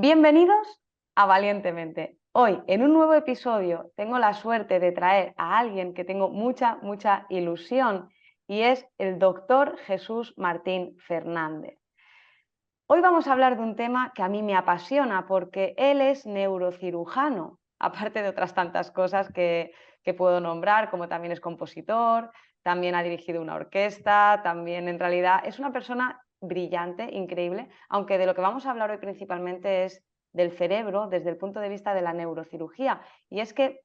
Bienvenidos a Valientemente. Hoy, en un nuevo episodio, tengo la suerte de traer a alguien que tengo mucha ilusión y es el doctor Jesús Martín Fernández. Hoy vamos a hablar de un tema que a mí me apasiona porque él es neurocirujano, aparte de otras tantas cosas que puedo nombrar, como también es compositor, también ha dirigido una orquesta, también en realidad es una persona brillante, increíble, aunque de lo que vamos a hablar hoy principalmente es del cerebro desde el punto de vista de la neurocirugía. Y es que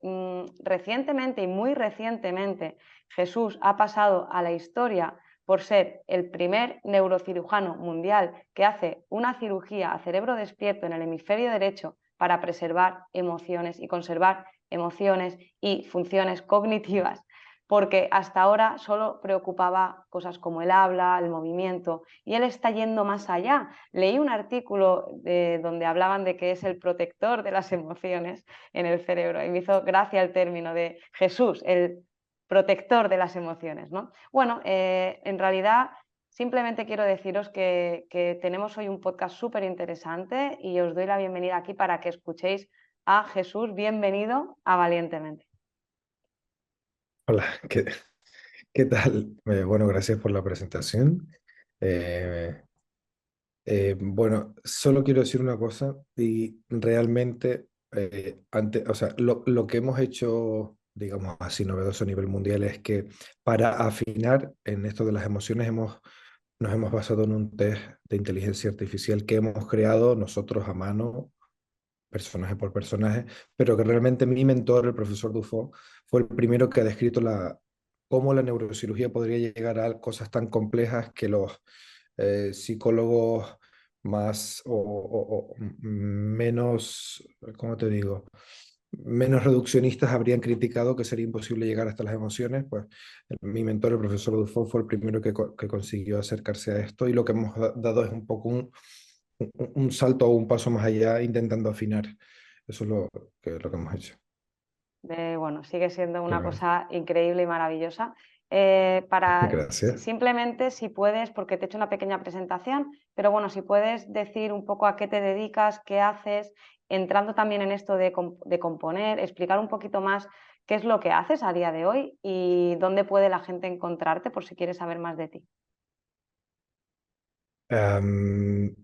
recientemente y muy recientemente Jesús ha pasado a la historia por ser el primer neurocirujano mundial que hace una cirugía a cerebro despierto en el hemisferio derecho para preservar emociones y conservar emociones y funciones cognitivas, porque hasta ahora solo preocupaba cosas como el habla, el movimiento, y él está yendo más allá. Leí un artículo donde hablaban de que es el protector de las emociones en el cerebro, y me hizo gracia el término de Jesús, el protector de las emociones, ¿no? Bueno, en realidad simplemente quiero deciros que tenemos hoy un podcast súper interesante y os doy la bienvenida aquí para que escuchéis a Jesús. Bienvenido a Valientemente. Hola, ¿qué tal? Bueno, gracias por la presentación. Eh, bueno, solo quiero decir una cosa y realmente, o sea, lo que hemos hecho, digamos así, novedoso a nivel mundial es que para afinar en esto de las emociones nos hemos basado en un test de inteligencia artificial que hemos creado nosotros a mano, personaje por personaje, pero que realmente mi mentor, el profesor Dufo, fue el primero que ha descrito cómo la neurocirugía podría llegar a cosas tan complejas que los psicólogos más menos, ¿cómo te digo? Menos reduccionistas habrían criticado que sería imposible llegar hasta las emociones. Pues mi mentor, el profesor Dufo, fue el primero que consiguió acercarse a esto, y lo que hemos dado es un poco un salto o un paso más allá intentando afinar. Eso es lo que hemos hecho. Bueno, sigue siendo Qué una bueno. cosa increíble y maravillosa. Gracias. Simplemente, si puedes, porque te he hecho una pequeña presentación, pero bueno, si puedes decir un poco a qué te dedicas, qué haces, entrando también en esto de componer, explicar un poquito más qué es lo que haces a día de hoy y dónde puede la gente encontrarte por si quieres saber más de ti. Am,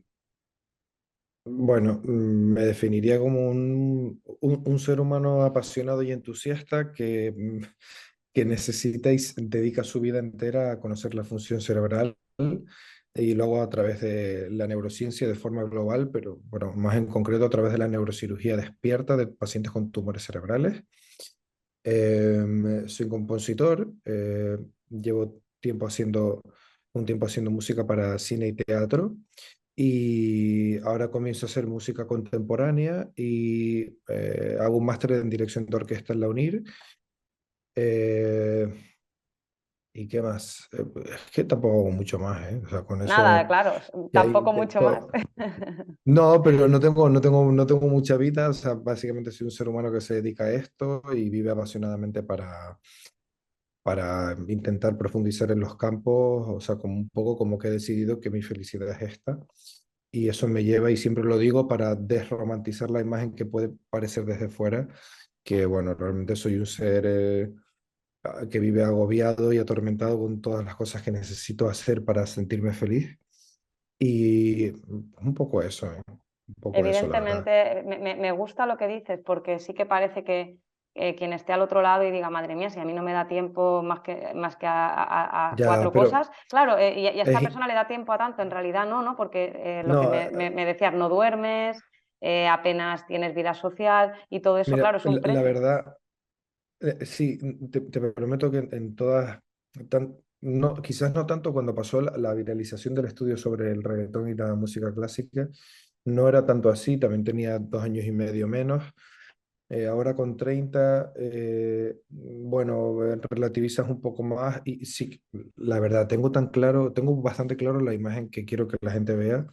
bueno, me definiría como un ser humano apasionado y entusiasta que necesita y dedica su vida entera a conocer la función cerebral, y luego a través de la neurociencia de forma global, pero bueno, más en concreto a través de la neurocirugía despierta de pacientes con tumores cerebrales. Soy compositor, llevo un tiempo haciendo música para cine y teatro, y ahora comienzo a hacer música contemporánea y hago un máster en dirección de orquesta en la UNIR. Eh, ¿Y qué más? Es que tampoco hago mucho más, ¿eh? O sea, con Nada, eso claro, ya tampoco mucho más. intento. No, pero no tengo mucha vida. O sea, básicamente soy un ser humano que se dedica a esto y vive apasionadamente para intentar profundizar en los campos. O sea, como un poco como que he decidido que mi felicidad es esta. Y eso me lleva, y siempre lo digo, para desromantizar la imagen que puede parecer desde fuera, que bueno, realmente soy un ser que vive agobiado y atormentado con todas las cosas que necesito hacer para sentirme feliz. Y un poco eso, ¿eh? Un poco eso, la verdad. Evidentemente, me gusta lo que dices, porque sí que parece que quien esté al otro lado y diga, madre mía, si a mí no me da tiempo más que a Ya, cuatro pero cosas, claro, y a esta es, persona le da tiempo a tanto, en realidad no, ¿no? Porque lo que no, me decías, no duermes, apenas tienes vida social y todo eso, mira, claro, es un la precio. verdad, sí, te prometo que en todas, no, quizás no tanto cuando pasó la viralización del estudio sobre el reggaetón y la música clásica, no era tanto así, también tenía 2 años y medio menos. Ahora con 30, bueno, relativizas un poco más, y sí, la verdad, tengo bastante claro la imagen que quiero que la gente vea,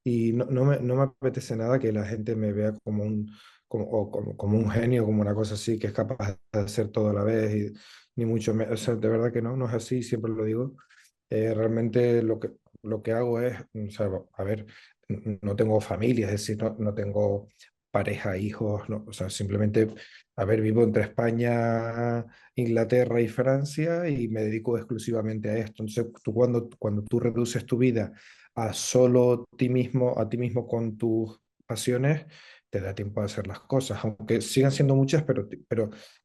y no me apetece nada que la gente me vea como un genio, como una cosa así, que es capaz de hacer todo a la vez, ni mucho menos. O sea, de verdad que no es así, siempre lo digo. Realmente lo que hago es, o sea, a ver, no tengo familia, es decir, no tengo pareja, hijos, no, o sea, simplemente, a ver, vivo entre España, Inglaterra y Francia y me dedico exclusivamente a esto. Entonces, tú cuando tú reduces tu vida a solo a ti mismo con tus pasiones, te da tiempo a hacer las cosas, aunque sigan siendo muchas, pero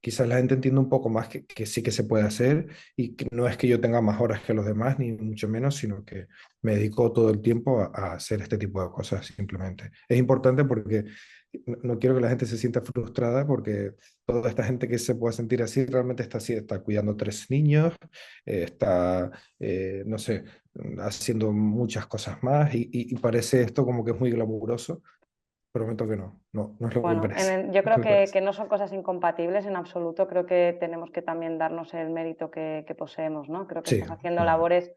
quizás la gente entienda un poco más que sí que se puede hacer y que no es que yo tenga más horas que los demás, ni mucho menos, sino que me dedico todo el tiempo a hacer este tipo de cosas simplemente. Es importante porque no quiero que la gente se sienta frustrada porque toda esta gente que se pueda sentir así realmente está así, está cuidando tres niños, está, no sé, haciendo muchas cosas más y parece esto como que es muy glamuroso. Prometo que no es lo que Bueno, parece. yo No creo lo parece. que no son cosas incompatibles en absoluto. Creo que tenemos que también darnos el mérito que poseemos, ¿no? Creo que Sí, estás haciendo labores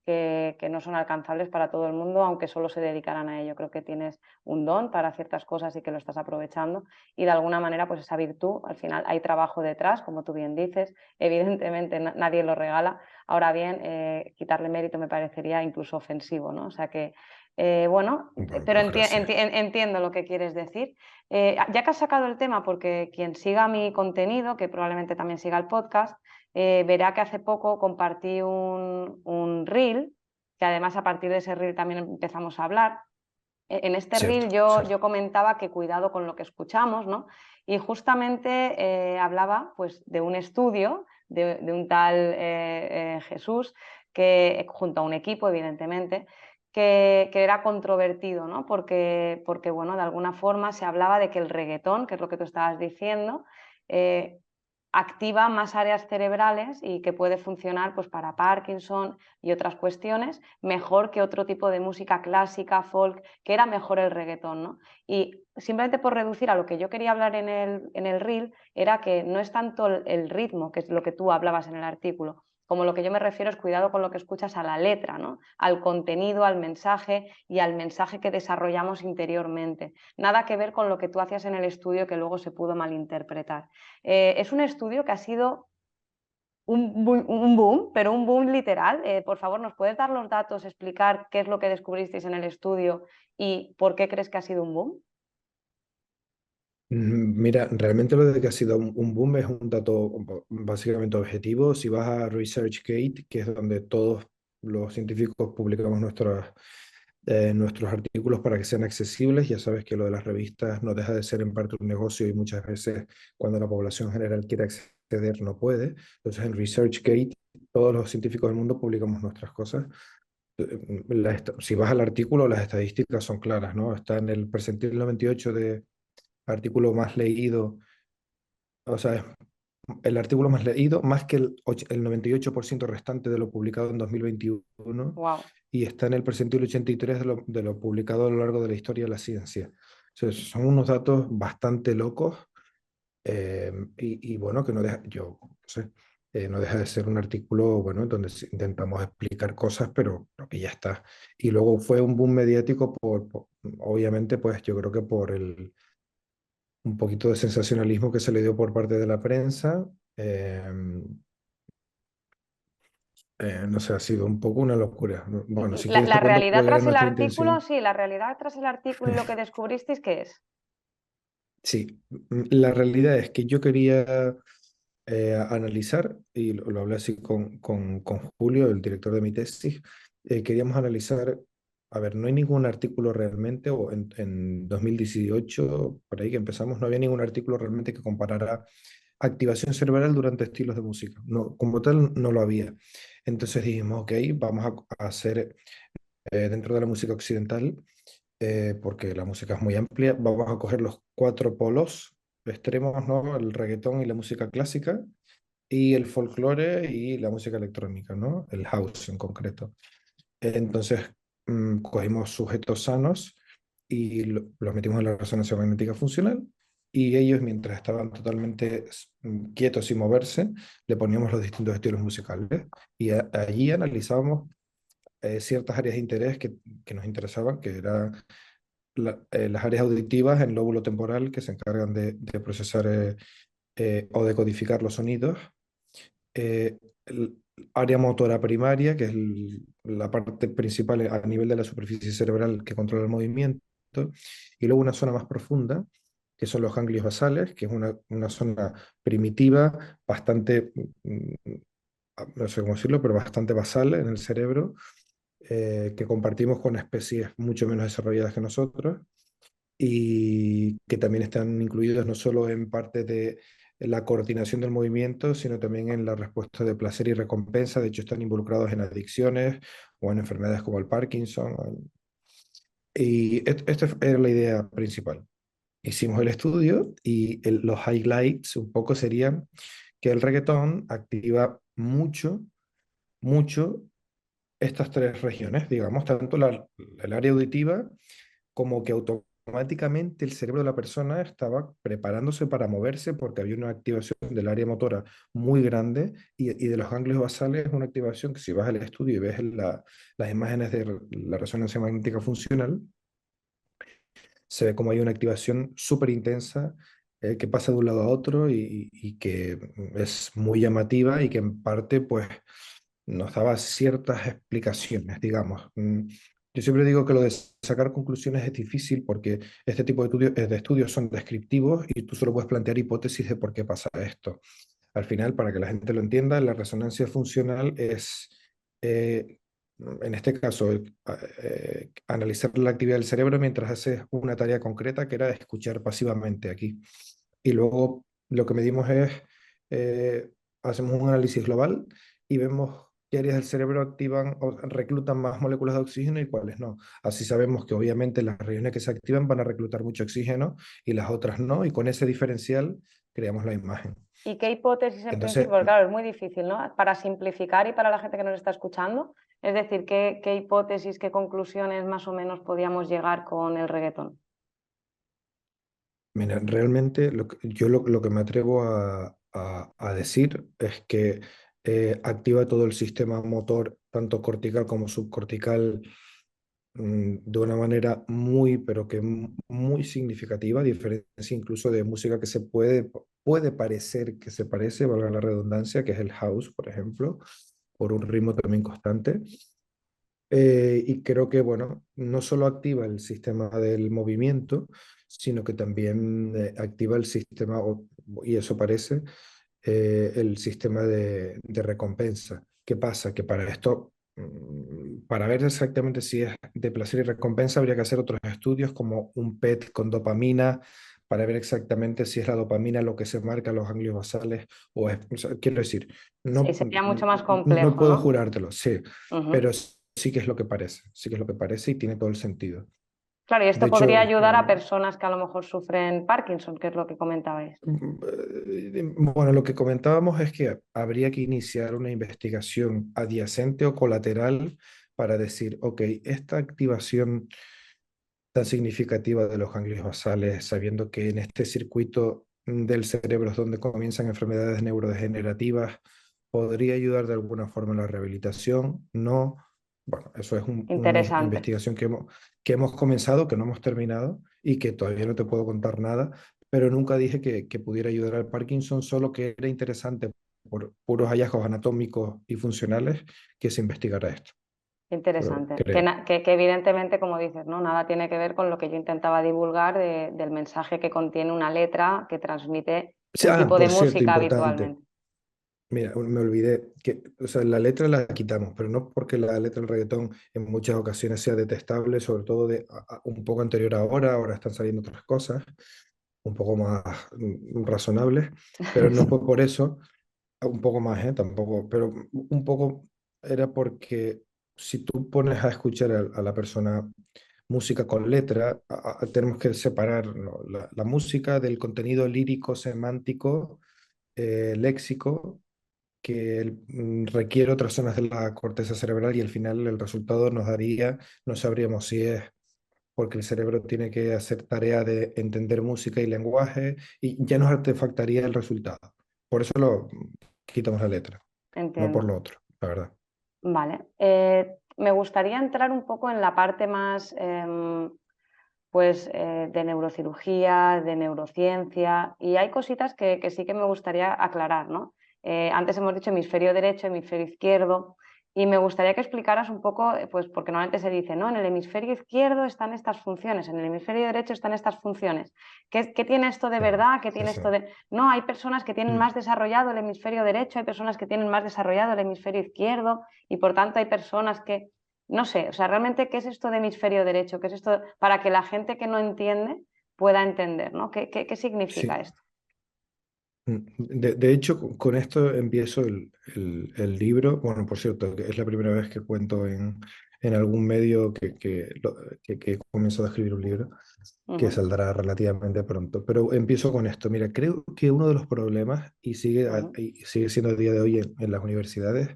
que no son alcanzables para todo el mundo, aunque solo se dedicaran a ello. Creo que tienes un don para ciertas cosas y que lo estás aprovechando. Y de alguna manera, pues esa virtud, al final hay trabajo detrás, como tú bien dices. Evidentemente nadie lo regala. Ahora bien, quitarle mérito me parecería incluso ofensivo, ¿no? O sea que, bueno, bueno, pero pues gracias. entiendo lo que quieres decir. Ya que has sacado el tema, porque quien siga mi contenido, que probablemente también siga el podcast, verá que hace poco compartí un reel, que además a partir de ese reel también empezamos a hablar. En este reel Cierto, cierto. yo comentaba que cuidado con lo que escuchamos, ¿no? Y justamente hablaba pues, de un estudio de un tal Jesús, que, junto a un equipo, evidentemente, que era controvertido, ¿no? Porque, bueno, de alguna forma se hablaba de que el reggaetón, que es lo que tú estabas diciendo, eh, activa más áreas cerebrales y que puede funcionar pues, para Parkinson y otras cuestiones mejor que otro tipo de música clásica, folk, que era mejor el reggaetón, ¿no? Y simplemente por reducir a lo que yo quería hablar en el reel, era que no es tanto el ritmo, que es lo que tú hablabas en el artículo, como lo que yo me refiero es cuidado con lo que escuchas a la letra, ¿no? Al contenido, al mensaje y al mensaje que desarrollamos interiormente. Nada que ver con lo que tú hacías en el estudio que luego se pudo malinterpretar. Es un estudio que ha sido un boom, pero un boom literal. Por favor, ¿nos puedes dar los datos, explicar qué es lo que descubristeis en el estudio y por qué crees que ha sido un boom? Mira, realmente lo de que ha sido un boom es un dato básicamente objetivo. Si vas a ResearchGate, que es donde todos los científicos publicamos nuestros artículos para que sean accesibles, ya sabes que lo de las revistas no deja de ser en parte un negocio y muchas veces cuando la población general quiere acceder no puede. Entonces en ResearchGate todos los científicos del mundo publicamos nuestras cosas. Si vas al artículo, las estadísticas son claras, ¿no? Está en el percentil 98 de artículo más leído, o sea, el artículo más leído, más que el 98% restante de lo publicado en 2021, Wow. y está en el percentil 83 de lo publicado a lo largo de la historia de la ciencia. O sea, son unos datos bastante locos y bueno, que no deja, yo no sé, no deja de ser un artículo, bueno, donde intentamos explicar cosas, pero que ya está. Y luego fue un boom mediático obviamente, pues yo creo que por un poquito de sensacionalismo que se le dio por parte de la prensa. eh, no sé, ha sido un poco una locura. Bueno, si quieres te La cuento realidad cuál era tras el nuestra artículo, intención. sí, la realidad tras el artículo y lo que descubristeis, ¿qué es? Sí, la realidad es que yo quería analizar, y lo hablé así con Julio, el director de mi tesis, queríamos analizar, a ver, no hay ningún artículo realmente, o en 2018, por ahí que empezamos, no había ningún artículo realmente que comparara activación cerebral durante estilos de música. No, como tal, no lo había. Entonces dijimos, ok, vamos a hacer dentro de la música occidental, porque la música es muy amplia, vamos a coger los cuatro polos extremos, ¿no? El reggaetón y la música clásica, y el folclore y la música electrónica, ¿no? El house en concreto. Entonces, cogimos sujetos sanos y los metimos en la resonancia magnética funcional y ellos, mientras estaban totalmente quietos sin moverse, le poníamos los distintos estilos musicales y allí analizábamos ciertas áreas de interés que nos interesaban, que eran las áreas auditivas en lóbulo temporal que se encargan procesar o de codificar los sonidos, eh, área motora primaria, que es la parte principal a nivel de la superficie cerebral que controla el movimiento, y luego una zona más profunda, que son los ganglios basales, que es una zona primitiva, bastante, no sé cómo decirlo, pero bastante basal en el cerebro, que compartimos con especies mucho menos desarrolladas que nosotros y que también están incluidos no solo en parte de la coordinación del movimiento, sino también en la respuesta de placer y recompensa. De hecho, están involucrados en adicciones o en enfermedades como el Parkinson. Y esta era la idea principal. Hicimos el estudio y los highlights un poco serían que el reggaetón activa mucho, mucho estas tres regiones, digamos, tanto el área auditiva como que automáticamente el cerebro de la persona estaba preparándose para moverse porque había una activación del área motora muy grande y de los ganglios basales, una activación que si vas al estudio y ves las imágenes de la resonancia magnética funcional, se ve como hay una activación súper intensa que pasa de un lado a otro y que es muy llamativa y que en parte pues nos daba ciertas explicaciones, digamos. Yo siempre digo que lo de sacar conclusiones es difícil porque este tipo de estudios son descriptivos y tú solo puedes plantear hipótesis de por qué pasa esto. Al final, para que la gente lo entienda, la resonancia funcional es, en este caso, analizar la actividad del cerebro mientras haces una tarea concreta que era escuchar pasivamente aquí. Y luego lo que medimos es, eh, hacemos un análisis global y vemos qué áreas del cerebro activan o reclutan más moléculas de oxígeno y cuáles no. Así sabemos que obviamente las regiones que se activan van a reclutar mucho oxígeno y las otras no, y con ese diferencial creamos la imagen. ¿Y qué hipótesis en principio? Entonces, Porque claro, es muy difícil, ¿no? Para simplificar y para la gente que nos está escuchando, es decir, ¿qué hipótesis, qué conclusiones más o menos podíamos llegar con el reggaetón? mira, realmente yo lo que me atrevo a decir es que activa todo el sistema motor, tanto cortical como subcortical, de una manera muy, pero que muy significativa, a diferencia incluso de música que puede parecer que se parece, valga la redundancia, que es el house, por ejemplo, por un ritmo también constante. Y creo que, bueno, no solo activa el sistema del movimiento, sino que también activa el sistema, y eso parece, el sistema de recompensa. ¿Qué pasa? Que para esto, para ver exactamente si es de placer y recompensa, habría que hacer otros estudios como un PET con dopamina, para ver exactamente si es la dopamina lo que se marca en los ganglios basales, o sea, quiero decir, Sí, no, sería mucho más no complejo, puedo ¿no? jurártelo, sí, Ujú. pero sí que es lo que parece, sí que es lo que parece y tiene todo el sentido. Claro, y De esto podría hecho, ayudar a personas que a lo mejor sufren Parkinson, que es lo que comentabais. bueno, lo que comentábamos es que habría que iniciar una investigación adyacente o colateral para decir, ok, esta activación tan significativa de los ganglios basales, sabiendo que en este circuito del cerebro es donde comienzan enfermedades neurodegenerativas, ¿podría ayudar de alguna forma en la rehabilitación? No. Bueno, eso es una Interesante, investigación que hemos comenzado, que no hemos terminado y que todavía no te puedo contar nada, pero nunca dije que pudiera ayudar al Parkinson, solo que era interesante por puros hallazgos anatómicos y funcionales que se investigara esto, interesante. creo. Que evidentemente, como dices, ¿no? Nada tiene que ver con lo que yo intentaba divulgar del mensaje que contiene una letra que transmite Sí, un tipo de por cierto, música importante. habitualmente. Mira, me olvidé que, o sea, la letra la quitamos, pero no porque la letra del reggaetón en muchas ocasiones sea detestable, sobre todo un poco anterior a ahora están saliendo otras cosas, un poco más razonables, pero no fue por eso, un poco más, tampoco, pero un poco era porque si tú pones a escuchar a la persona música con letra, tenemos que separar, ¿no?, la música del contenido lírico, semántico, léxico que requiere otras zonas de la corteza cerebral y al final el resultado nos daría, no sabríamos si es porque el cerebro tiene que hacer tarea de entender música y lenguaje y ya nos artefactaría el resultado. Por eso lo quitamos la letra, no por Entiendo. lo otro, la verdad. Vale. Me gustaría entrar un poco en la parte más pues, de neurocirugía, de neurociencia, y hay cositas que sí que me gustaría aclarar, ¿no? Antes hemos dicho hemisferio derecho, hemisferio izquierdo. Y me gustaría que explicaras un poco, pues porque normalmente se dice, no, en el hemisferio izquierdo están estas funciones, en el hemisferio derecho están estas funciones. ¿Qué tiene esto de Claro, verdad? ¿Qué sí, tiene sí. esto de...? No, hay personas que tienen Mm, más desarrollado el hemisferio derecho, hay personas que tienen más desarrollado el hemisferio izquierdo y por tanto hay personas que, no sé, o sea, realmente, ¿qué es esto de hemisferio derecho? ¿Qué es esto para que la gente que no entiende pueda entender, ¿no? ¿Qué significa sí. esto? De hecho, con esto empiezo el libro. Bueno, por cierto, que es la primera vez que cuento en algún medio que he comenzado a escribir un libro, que Ujú, saldrá relativamente pronto. Pero empiezo con esto. Mira, creo que uno de los problemas, ujú, y sigue siendo a día de hoy en las universidades,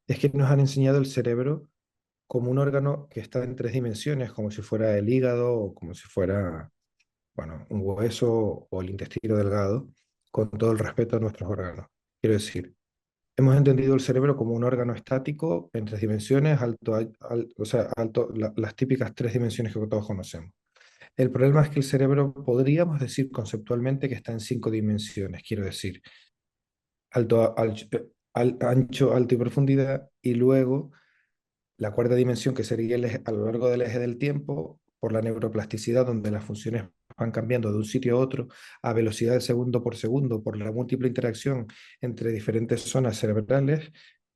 es que nos han enseñado el cerebro como un órgano que está en tres dimensiones, como si fuera el hígado o como si fuera, bueno, un hueso o el intestino delgado, con todo el respeto a nuestros órganos. Quiero decir, hemos entendido el cerebro como un órgano estático en tres dimensiones, o sea, las típicas tres dimensiones que todos conocemos. El problema es que el cerebro podríamos decir conceptualmente que está en cinco dimensiones, quiero decir, ancho, alto y profundidad, y luego la cuarta dimensión, que sería a lo largo del eje del tiempo, por la neuroplasticidad, donde las funciones van cambiando de un sitio a otro a velocidad de segundo por segundo, por la múltiple interacción entre diferentes zonas cerebrales,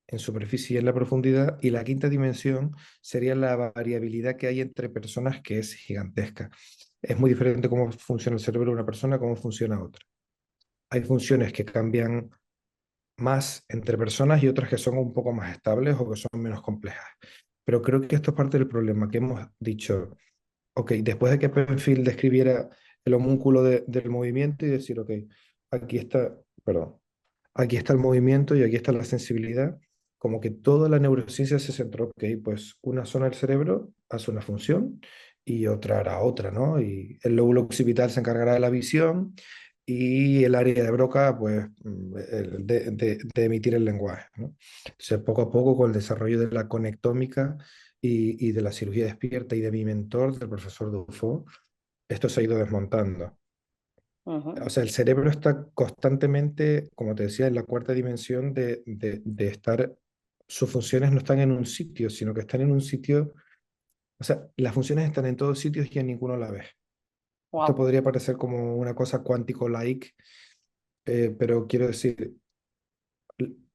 en superficie y en la profundidad. Y la quinta dimensión sería la variabilidad que hay entre personas, que es gigantesca. Es muy diferente cómo funciona el cerebro de una persona, cómo funciona otra. Hay funciones que cambian más entre personas y otras que son un poco más estables o que son menos complejas. Pero creo que esto es parte del problema que hemos dicho. Ok, después de que Penfield describiera el homúnculo del movimiento y decir, ok, aquí está, perdón, aquí está el movimiento y aquí está la sensibilidad, como que toda la neurociencia se centró, ok, pues una zona del cerebro hace una función y otra hará otra, ¿no? Y el lóbulo occipital se encargará de la visión y el área de Broca, pues, de emitir el lenguaje, ¿no? Entonces, poco a poco, con el desarrollo de la conectómica y de la cirugía despierta y de mi mentor, del profesor Dufault, esto se ha ido desmontando. O ujú. sea, el cerebro está constantemente, como te decía, en la cuarta dimensión de estar, sus funciones no están en un sitio, sino que están en un sitio, o sea, las funciones están en todos sitios y en ninguno a la vez. Esto Wow. podría parecer como una cosa cuántico-like, pero quiero decir,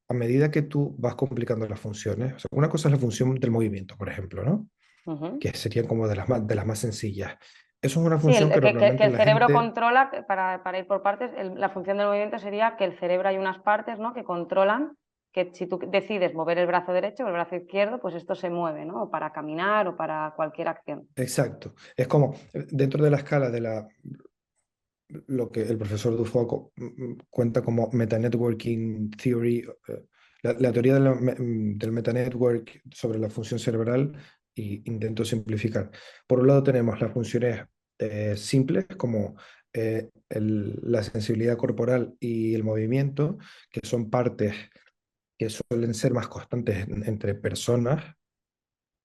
a medida que tú vas complicando las funciones, o sea, una cosa es la función del movimiento, por ejemplo, ¿no? Ujú. Que serían como de las más sencillas. Eso es una Sí, función que que normalmente el la cerebro gente. controla, para ir por partes, la función del movimiento sería que el cerebro hay unas partes, ¿no? Que controlan que si tú decides mover el brazo derecho o el brazo izquierdo, pues esto se mueve, ¿no? O para caminar o para cualquier acción. Exacto. Es como dentro de la escala de lo que el profesor Dufault cuenta como Meta-Networking Theory, la teoría del metanetwork sobre la función cerebral, y intento simplificar. Por un lado tenemos las funciones simples, como la sensibilidad corporal y el movimiento, que son partes que suelen ser más constantes entre personas,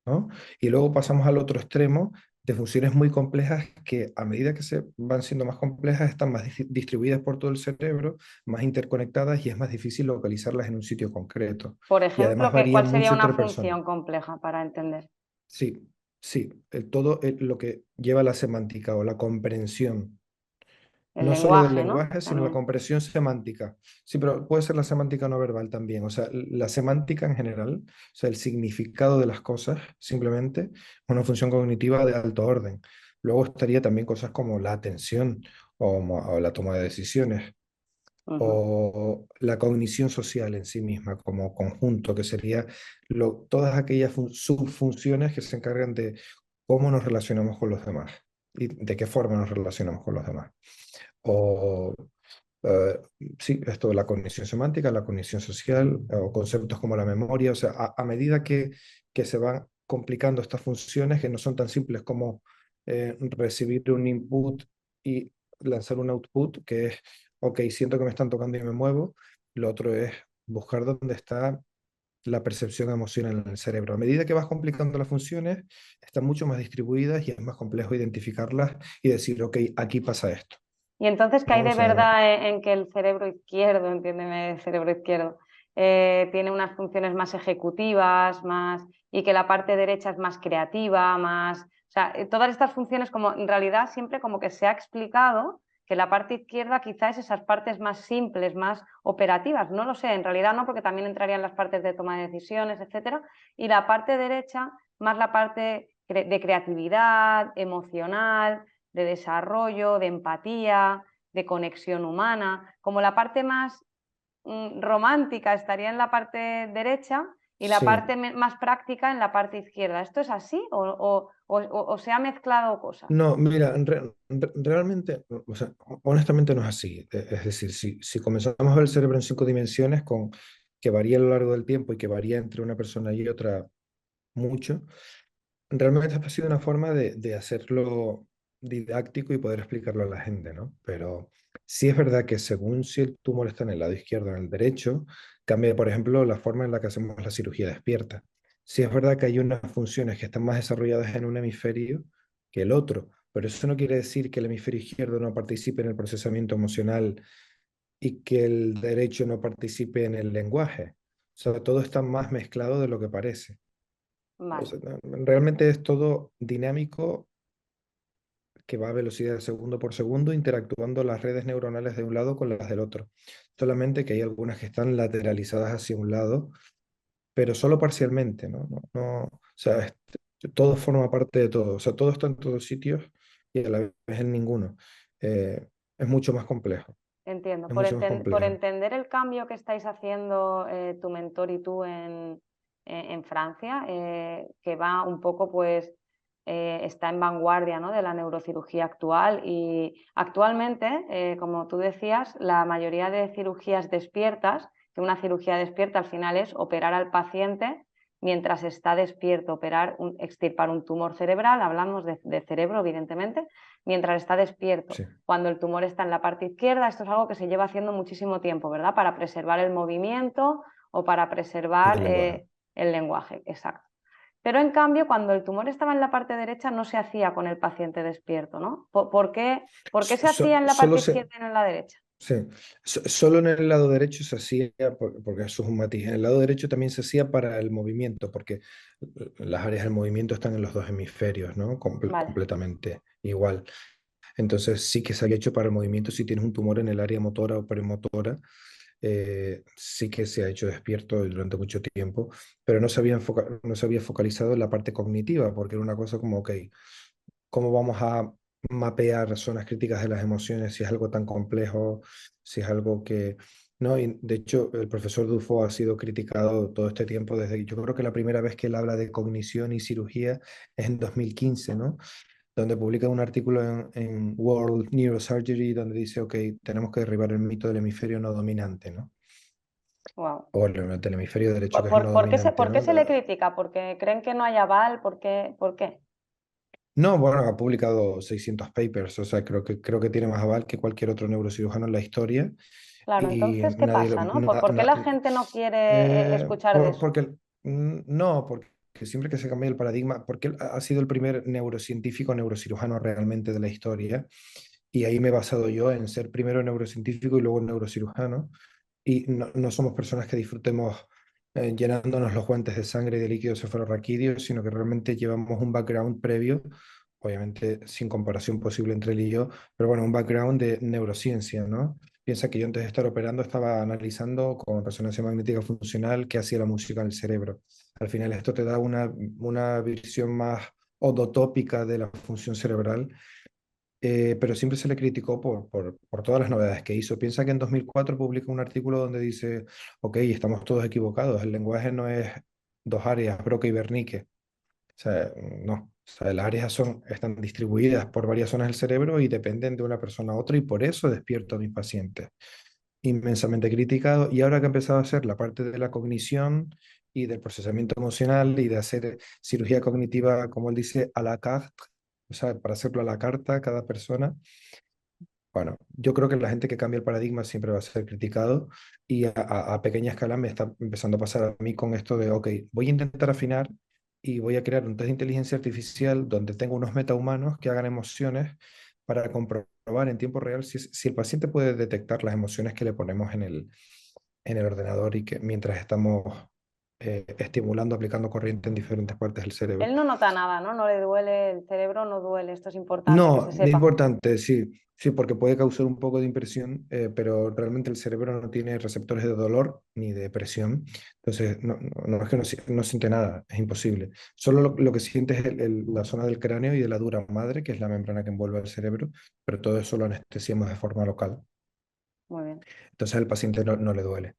¿no? Y luego pasamos al otro extremo de funciones muy complejas que, a medida que se van siendo más complejas, están más distribuidas por todo el cerebro, más interconectadas, y es más difícil localizarlas en un sitio concreto. Por Y además ejemplo, ¿cuál varían sería mucho una entre personas. función compleja para entender Sí, sí, lo que lleva la semántica o la comprensión, el no solo del lenguaje, ¿no? lenguaje, sino la También. comprensión semántica. Sí, pero puede ser la semántica no verbal también. O sea, la semántica en general, o sea, el significado de las cosas, simplemente, es una función cognitiva de alto orden. Luego estaría también cosas como la atención o la toma de decisiones, Ujú, o la cognición social en sí misma como conjunto, que sería todas aquellas subfunciones que se encargan de cómo nos relacionamos con los demás y de qué forma nos relacionamos con los demás. O eh, sí, esto, la cognición semántica, la cognición social, o conceptos como la memoria. O sea, a medida que se van complicando estas funciones, que no son tan simples como recibir un input y lanzar un output, que es, ok, siento que me están tocando y me muevo. Lo otro es buscar dónde está la percepción emocional en el cerebro. A medida que vas complicando las funciones, están mucho más distribuidas y es más complejo identificarlas y decir, ok, aquí pasa esto. Y entonces, ¿qué hay de Vamos a ver. verdad en que el cerebro izquierdo, entiéndeme, el cerebro izquierdo, tiene unas funciones más ejecutivas, más, y que la parte derecha es más creativa, más... O sea, todas estas funciones como en realidad siempre como que se ha explicado que la parte izquierda quizás es esas partes más simples, más operativas, no lo sé, en realidad no, porque también entrarían las partes de toma de decisiones, etcétera, y la parte derecha más la parte de creatividad, emocional, de desarrollo, de empatía, de conexión humana, como la parte más romántica estaría en la parte derecha y la Sí. parte más práctica en la parte izquierda. ¿Esto es así o se ha mezclado cosas? No, mira, realmente, o sea, honestamente no es así. Es decir, si comenzamos a ver el cerebro en 5 dimensiones, que varía a lo largo del tiempo y que varía entre una persona y otra mucho, realmente ha sido una forma de hacerlo didáctico y poder explicarlo a la gente, ¿no? Pero sí es verdad que según si el tumor está en el lado izquierdo o en el derecho, cambia, por ejemplo, la forma en la que hacemos la cirugía despierta. Sí es verdad que hay unas funciones que están más desarrolladas en un hemisferio que el otro, pero eso no quiere decir que el hemisferio izquierdo no participe en el procesamiento emocional y que el derecho no participe en el lenguaje. O sea, todo está más mezclado de lo que parece. O Vale, sea, realmente es todo dinámico que va a velocidad de segundo por segundo, interactuando las redes neuronales de un lado con las del otro. Solamente que hay algunas que están lateralizadas hacia un lado, pero solo parcialmente, ¿no? O sea, todo forma parte de todo. O sea, todo está en todos sitios y a la vez en ninguno. Eh, es mucho más complejo. entiendo. Es mucho más Por complejo. entender el cambio que estáis haciendo tu mentor y tú en Francia, que va un poco, pues, está en vanguardia, ¿no?, de la neurocirugía actual y actualmente, como tú decías, la mayoría de cirugías despiertas, que una cirugía despierta al final es operar al paciente mientras está despierto, extirpar un tumor cerebral, hablamos de cerebro, evidentemente, mientras está despierto. Sí, Cuando el tumor está en la parte izquierda, esto es algo que se lleva haciendo muchísimo tiempo, ¿verdad? Para preservar el movimiento o para y preservar del lenguaje. el lenguaje, exacto. Pero en cambio, cuando el tumor estaba en la parte derecha, no se hacía con el paciente despierto, ¿no? Por qué se hacía en la Solo parte se, izquierda y no en la derecha? Sí, solo en el lado derecho se hacía, porque eso es un matiz, en el lado derecho también se hacía para el movimiento, porque las áreas del movimiento están en los dos hemisferios, ¿no? Vale, Completamente igual. Entonces sí que se había hecho para el movimiento si tienes un tumor en el área motora o premotora, sí que se ha hecho despierto durante mucho tiempo, pero no se había focalizado en la parte cognitiva, porque era una cosa como, ok, cómo vamos a mapear zonas críticas de las emociones si es algo tan complejo, si es algo que... No, y de hecho, el profesor Dufo ha sido criticado todo este tiempo desde, yo creo que la primera vez que él habla de cognición y cirugía es en 2015, ¿no? Donde publica un artículo en World Neurosurgery donde dice, ok, tenemos que derribar el mito del hemisferio no dominante, ¿no? wow. O del hemisferio derecho que es el no dominante, ¿Por qué ¿no? se le critica? ¿Porque creen que no hay aval? ¿Por qué? ¿Por qué? No, bueno, ha publicado 600 papers, o sea, creo que tiene más aval que cualquier otro neurocirujano en la historia Claro, y entonces, ¿qué nadie pasa, no? ¿Por qué la gente no quiere escuchar de eso? porque no, porque siempre que se cambia el paradigma, porque él ha sido el primer neurocientífico neurocirujano realmente de la historia y ahí me he basado yo en ser primero neurocientífico y luego neurocirujano y no somos personas que disfrutemos llenándonos los guantes de sangre y de líquidos cefalorraquídeos, sino que realmente llevamos un background previo, obviamente sin comparación posible entre él y yo, pero bueno, un background de neurociencia, ¿no? Piensa que yo antes de estar operando estaba analizando con resonancia magnética funcional qué hacía la música en el cerebro. Al final esto te da una visión más odotópica de la función cerebral, pero siempre se le criticó por todas las novedades que hizo. Piensa que en 2004 publica un artículo donde dice, ok, estamos todos equivocados, el lenguaje no es dos áreas, Broca y Wernicke. O sea, no. O sea, las áreas están distribuidas por varias zonas del cerebro y dependen de una persona a otra y por eso despierto a mis pacientes. Inmensamente criticado y ahora que ha empezado a hacer la parte de la cognición y del procesamiento emocional y de hacer cirugía cognitiva, como él dice, a la carte, o sea, para hacerlo a la carta cada persona, bueno, yo creo que la gente que cambia el paradigma siempre va a ser criticado y a pequeña escala me está empezando a pasar a mí con esto de, ok, voy a intentar afinar y voy a crear un test de inteligencia artificial donde tengo unos metahumanos que hagan emociones para comprobar en tiempo real si el paciente puede detectar las emociones que le ponemos en el ordenador y que mientras estamos estimulando, aplicando corriente en diferentes partes del cerebro. Él no nota nada, ¿no? No le duele, el cerebro no duele, esto es importante que se No, es sepa. importante, sí, sí, porque puede causar un poco de impresión, pero realmente el cerebro no tiene receptores de dolor ni de presión, entonces no es que no siente nada, es imposible. Solo lo que siente es la zona del cráneo y de la dura madre, que es la membrana que envuelve el cerebro, pero todo eso lo anestesiamos de forma local. Muy bien. Entonces al paciente no le duele.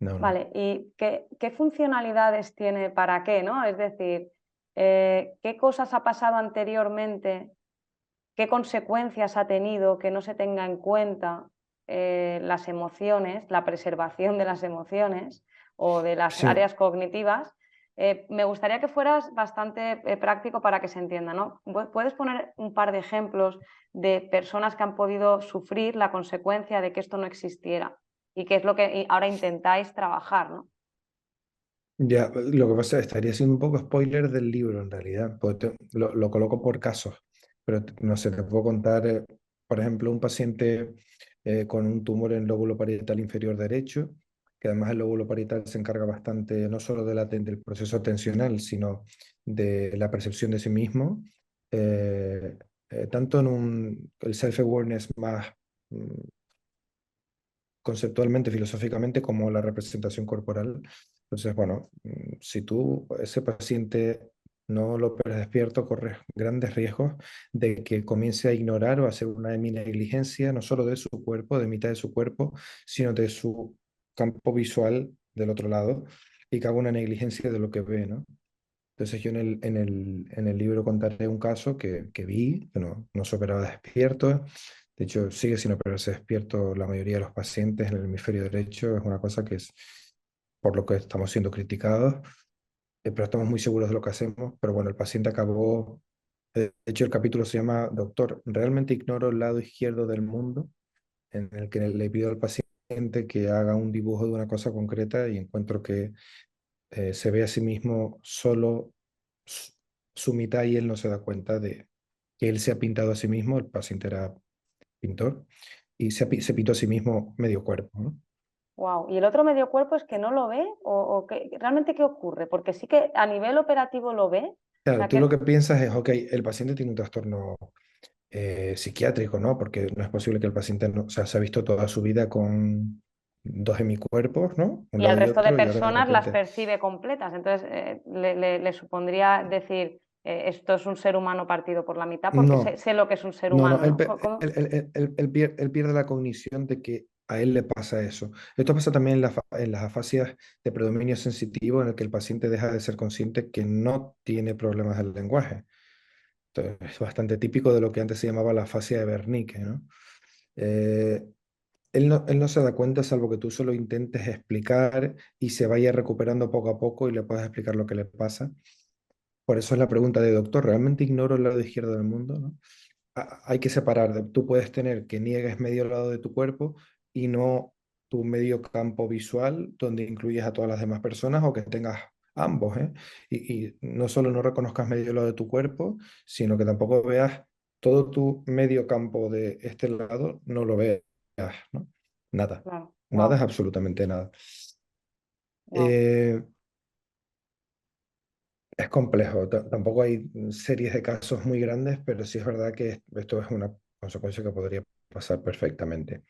No, no. Vale, ¿y qué funcionalidades tiene para qué, ¿no? Es decir, ¿qué cosas ha pasado anteriormente? ¿Qué consecuencias ha tenido que no se tenga en cuenta las emociones, la preservación de las emociones o de las Sí, áreas cognitivas? Me gustaría que fueras bastante práctico para que se entienda, ¿no? ¿Puedes poner un par de ejemplos de personas que han podido sufrir la consecuencia de que esto no existiera? Y qué es lo que ahora intentáis trabajar, ¿no? ya, lo que pasa es que estaría siendo un poco spoiler del libro en realidad, porque lo coloco por casos, pero no sé, te puedo contar, por ejemplo, un paciente con un tumor en el lóbulo parietal inferior derecho, que además el lóbulo parietal se encarga bastante no solo del proceso atencional, sino de la percepción de sí mismo, eh, tanto en el self-awareness más mm, conceptualmente, filosóficamente, como la representación corporal. Entonces, bueno, si tú, ese paciente, no lo operas despierto, corres grandes riesgos de que comience a ignorar o a hacer una negligencia, no solo de su cuerpo, de mitad de su cuerpo, sino de su campo visual del otro lado, y que haga una negligencia de lo que ve, ¿no? Entonces yo en el libro contaré un caso que vi, que no se operaba despierto. De hecho, sigue sin operarse despierto la mayoría de los pacientes en el hemisferio derecho. Es una cosa que es por lo que estamos siendo criticados, pero estamos muy seguros de lo que hacemos. Pero bueno, el paciente acabó, de hecho el capítulo se llama Doctor, realmente ignoro el lado izquierdo del mundo, en el que le pido al paciente que haga un dibujo de una cosa concreta y encuentro que se ve a sí mismo solo su su mitad y él no se da cuenta de que él se ha pintado a sí mismo, el paciente era pintor, y se pintó a sí mismo medio cuerpo, ¿no? Wow. ¿Y el otro medio cuerpo es que no lo ve? ¿O realmente qué ocurre? Porque sí que a nivel operativo lo ve. O Claro, sea tú lo que, que piensas es, ok, el paciente tiene un trastorno psiquiátrico, ¿no? Porque no es posible que el paciente no, o sea, se ha visto toda su vida con dos hemicuerpos, ¿no? Un y al lado y resto de otro, y ahora de personas las repente, percibe completas. Entonces, le supondría decir, esto es un ser humano partido por la mitad, porque sé, no. sé lo que es un ser No, humano, él, ¿no? pe- ¿Cómo? él pierde la cognición de que a él le pasa eso. Esto pasa también en las afasias de predominio sensitivo, en el que el paciente deja de ser consciente que no tiene problemas del lenguaje. Entonces, es bastante típico de lo que antes se llamaba la afasia de Wernicke, ¿no? Eh, él no se da cuenta salvo que tú solo intentes explicar y se vaya recuperando poco a poco y le puedas explicar lo que le pasa. Por eso es la pregunta de doctor, ¿realmente ignoro el lado izquierdo del mundo, ¿no? Hay que separar. Tú puedes tener que niegues medio lado de tu cuerpo y no tu medio campo visual, donde incluyes a todas las demás personas, o que tengas ambos, ¿eh? Y no solo no reconozcas medio lado de tu cuerpo, sino que tampoco veas todo tu medio campo de este lado, no lo veas, ¿no? Nada. Claro, Nada es wow, absolutamente nada. wow. Eh, es complejo. Tampoco hay series de casos muy grandes, pero sí es verdad que esto es una consecuencia que podría pasar perfectamente.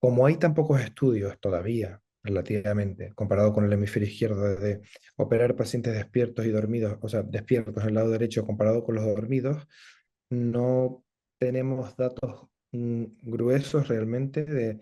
Como hay tan pocos estudios todavía, relativamente, comparado con el hemisferio izquierdo, de operar pacientes despiertos y dormidos, o sea, despiertos en el lado derecho comparado con los dormidos, no tenemos datos gruesos realmente de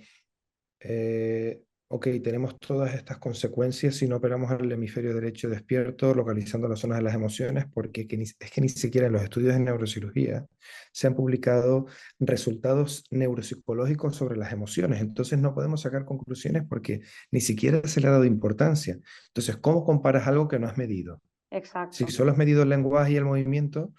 ok, tenemos todas estas consecuencias si no operamos el hemisferio derecho despierto, localizando las zonas de las emociones, porque es que ni siquiera en los estudios de neurocirugía se han publicado resultados neuropsicológicos sobre las emociones. Entonces no podemos sacar conclusiones porque ni siquiera se le ha dado importancia. Entonces, ¿cómo comparas algo que no has medido? Si Exacto, solo has medido el lenguaje y el movimiento,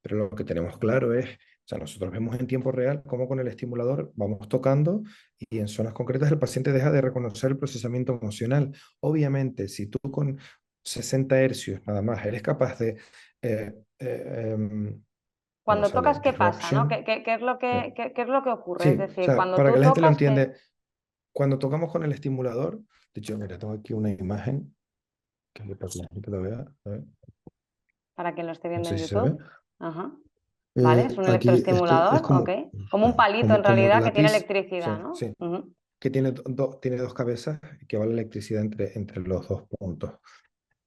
pero lo que tenemos claro es, o sea, nosotros vemos en tiempo real cómo con el estimulador vamos tocando y en zonas concretas el paciente deja de reconocer el procesamiento emocional. Obviamente, si tú con 60 hercios nada más eres capaz de eh, eh, em, Bueno, Cuando sale tocas, ¿qué pasa, no? disruption. ¿Qué es lo Sí, qué es lo que ocurre? Es sí, o decir, sea, cuando para que tú la gente lo tocas, ¿qué? entiende, cuando tocamos con el estimulador, de hecho, mira, tengo aquí una imagen que para que la gente lo vea. A ver, Para quien lo esté no viendo sé en si se ve. YouTube. Ajá. Vale, es un Aquí esto es electroestimulador, ok. como, Como un palito en como un realidad que tiene lápiz, electricidad, sí, ¿no? sí, Ujú. que tiene, tiene dos cabezas que va la electricidad entre los dos puntos.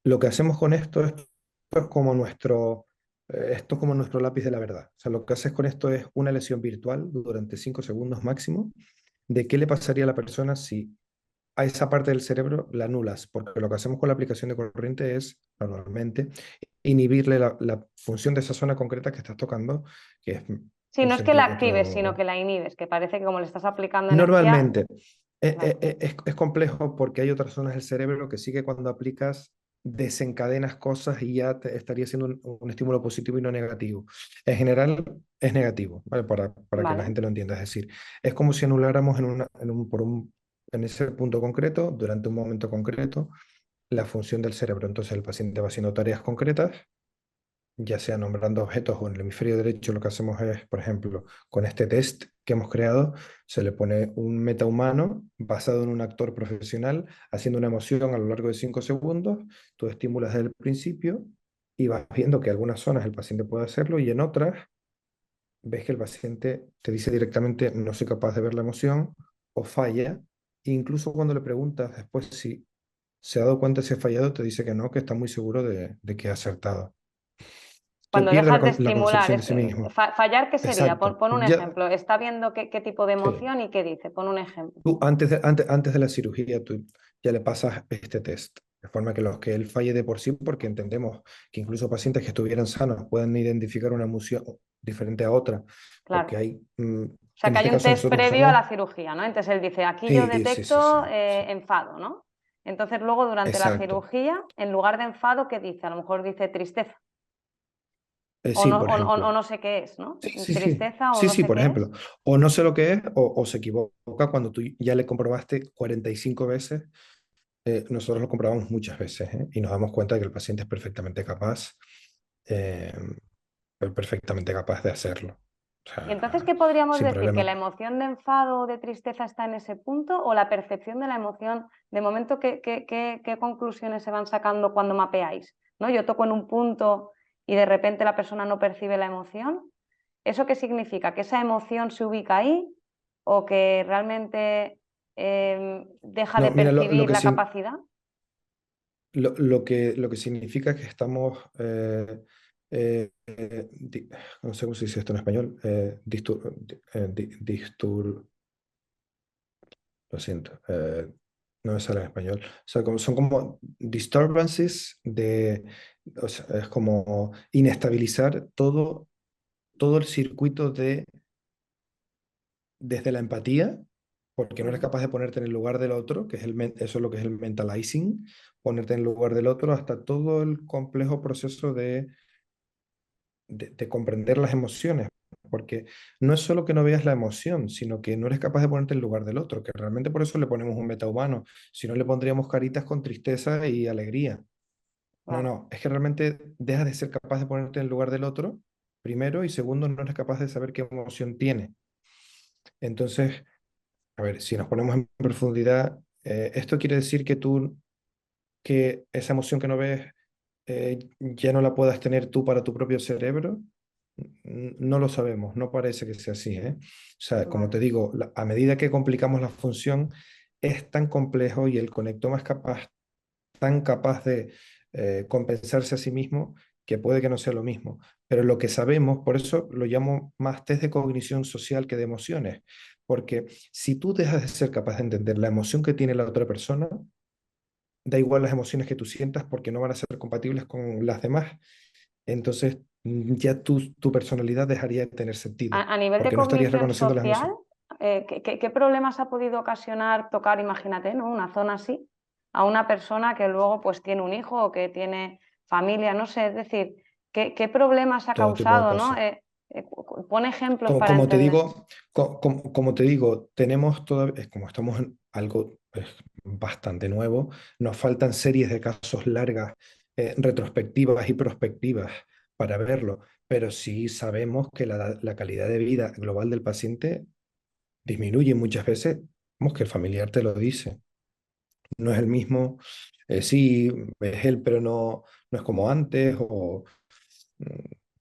Lo que hacemos con esto es como esto es como nuestro lápiz de la verdad. O sea, lo que haces con esto es una lesión virtual durante 5 segundos máximo de qué le pasaría a la persona si a esa parte del cerebro la anulas, porque lo que hacemos con la aplicación de corriente es, normalmente, inhibirle la función de esa zona concreta que estás tocando, que es Sí, un no es que la actives, sino centímetro. que la inhibes, que parece que como le estás aplicando energía, Normalmente, claro, es complejo porque hay otras zonas del cerebro que sí que cuando aplicas desencadenas cosas y ya te estaría siendo un estímulo positivo y no negativo. En general es negativo, ¿vale? Para que la vale. gente lo entienda. Es decir, es como si anuláramos en ese punto concreto, durante un momento concreto, la función del cerebro. Entonces el paciente va haciendo tareas concretas, ya sea nombrando objetos o en el hemisferio derecho. Lo que hacemos es, por ejemplo, con este test que hemos creado, se le pone un metahumano basado en un actor profesional haciendo una emoción a lo largo de 5 segundos. Tú estimulas desde el principio y vas viendo que en algunas zonas el paciente puede hacerlo y en otras ves que el paciente te dice directamente no soy capaz de ver la emoción o falla. E incluso cuando le preguntas después si se ha dado cuenta si ha fallado, te dice que no, que está muy seguro de que ha acertado. Que Cuando pierde dejas de la estimular, concepción de sí mismo. fallar, ¿qué sería? Exacto. Pon un Ya, ejemplo. Está viendo qué tipo de sí. emoción y qué dice. Pon un ejemplo. Tú antes de la cirugía, tú ya le pasas este test. De forma que los que él falle de por sí, porque entendemos que incluso pacientes que estuvieran sanos pueden identificar una emoción diferente a otra, Claro. porque hay, O sea, en que hay este un caso test nosotros previo a usamos... la cirugía, ¿no? Entonces él dice, aquí yo Sí, sí, sí, sí, detecto sí. enfado, ¿no? Entonces luego durante la Exacto. cirugía, en lugar de enfado, ¿qué dice? A lo mejor dice tristeza. O Sí, no, por o ejemplo. no sé qué es, ¿no? Sí, sí, sí. Tristeza o Sí, no sí, sé por qué es. ejemplo. O no sé lo que es, o se equivoca cuando tú ya le comprobaste 45 veces. Nosotros lo comprobamos muchas veces, ¿eh? Y nos damos cuenta de que el paciente es eh, perfectamente capaz de hacerlo. O Y entonces, ¿qué sea, podríamos sin decir? ¿Que problema. la emoción de enfado o de tristeza está en ese punto? ¿O la percepción de la emoción, de momento, qué conclusiones se van sacando cuando mapeáis? ¿No? Yo toco en un punto y de repente la persona no percibe la emoción. ¿Eso qué significa? ¿Que esa emoción se ubica ahí o que realmente deja de No, mira, percibir la capacidad? lo que significa que estamos, no sé cómo se dice esto en español, lo siento, no me sale en español. O sea, son como disturbances o sea, es como inestabilizar todo el circuito desde la empatía, porque no eres Ujú. capaz de ponerte en el lugar del otro, que es eso es lo que es el mentalizing, ponerte en el lugar del otro, hasta todo el complejo proceso de comprender las emociones. Porque no es solo que no veas la emoción, sino que no eres capaz de ponerte en el lugar del otro, que realmente por eso le ponemos un metahumano. Si no, le pondríamos caritas con tristeza y alegría. No, Claro. no, es que realmente dejas de ser capaz de ponerte en el lugar del otro, primero, y segundo, no eres capaz de saber qué emoción tiene. Entonces, a ver, si nos ponemos en profundidad, esto quiere decir que esa emoción que no ves, ya no la puedas tener tú para tu propio cerebro. No lo sabemos, no parece que sea así, ¿eh? O sea, como te Vale. digo, a medida que complicamos la función, es tan complejo y el conectoma es tan capaz de compensarse a sí mismo que puede que no sea lo mismo. Pero lo que sabemos, por eso lo llamo más test de cognición social que de emociones, porque si tú dejas de ser capaz de entender la emoción que tiene la otra persona, da igual las emociones que tú sientas porque no van a ser compatibles con las demás. Entonces ya tu personalidad dejaría de tener sentido, A nivel de porque no estarías cognición reconociendo las social, emociones. ¿qué problemas ha podido ocasionar tocar, imagínate, ¿no? Una zona así, a una persona que luego pues tiene un hijo o que tiene familia, no sé, es decir, ¿qué problemas ha Todo tipo de causado, ¿no? cosas. Pon ejemplos Como, para como te entender. digo, como te digo, tenemos todavía, como estamos en algo bastante nuevo, nos faltan series de casos largas, retrospectivas y prospectivas para verlo. pero sí sabemos que la calidad de vida global del paciente disminuye muchas veces, vamos, que el familiar te lo dice. No es el mismo, sí, es él, pero no es como antes, o mm,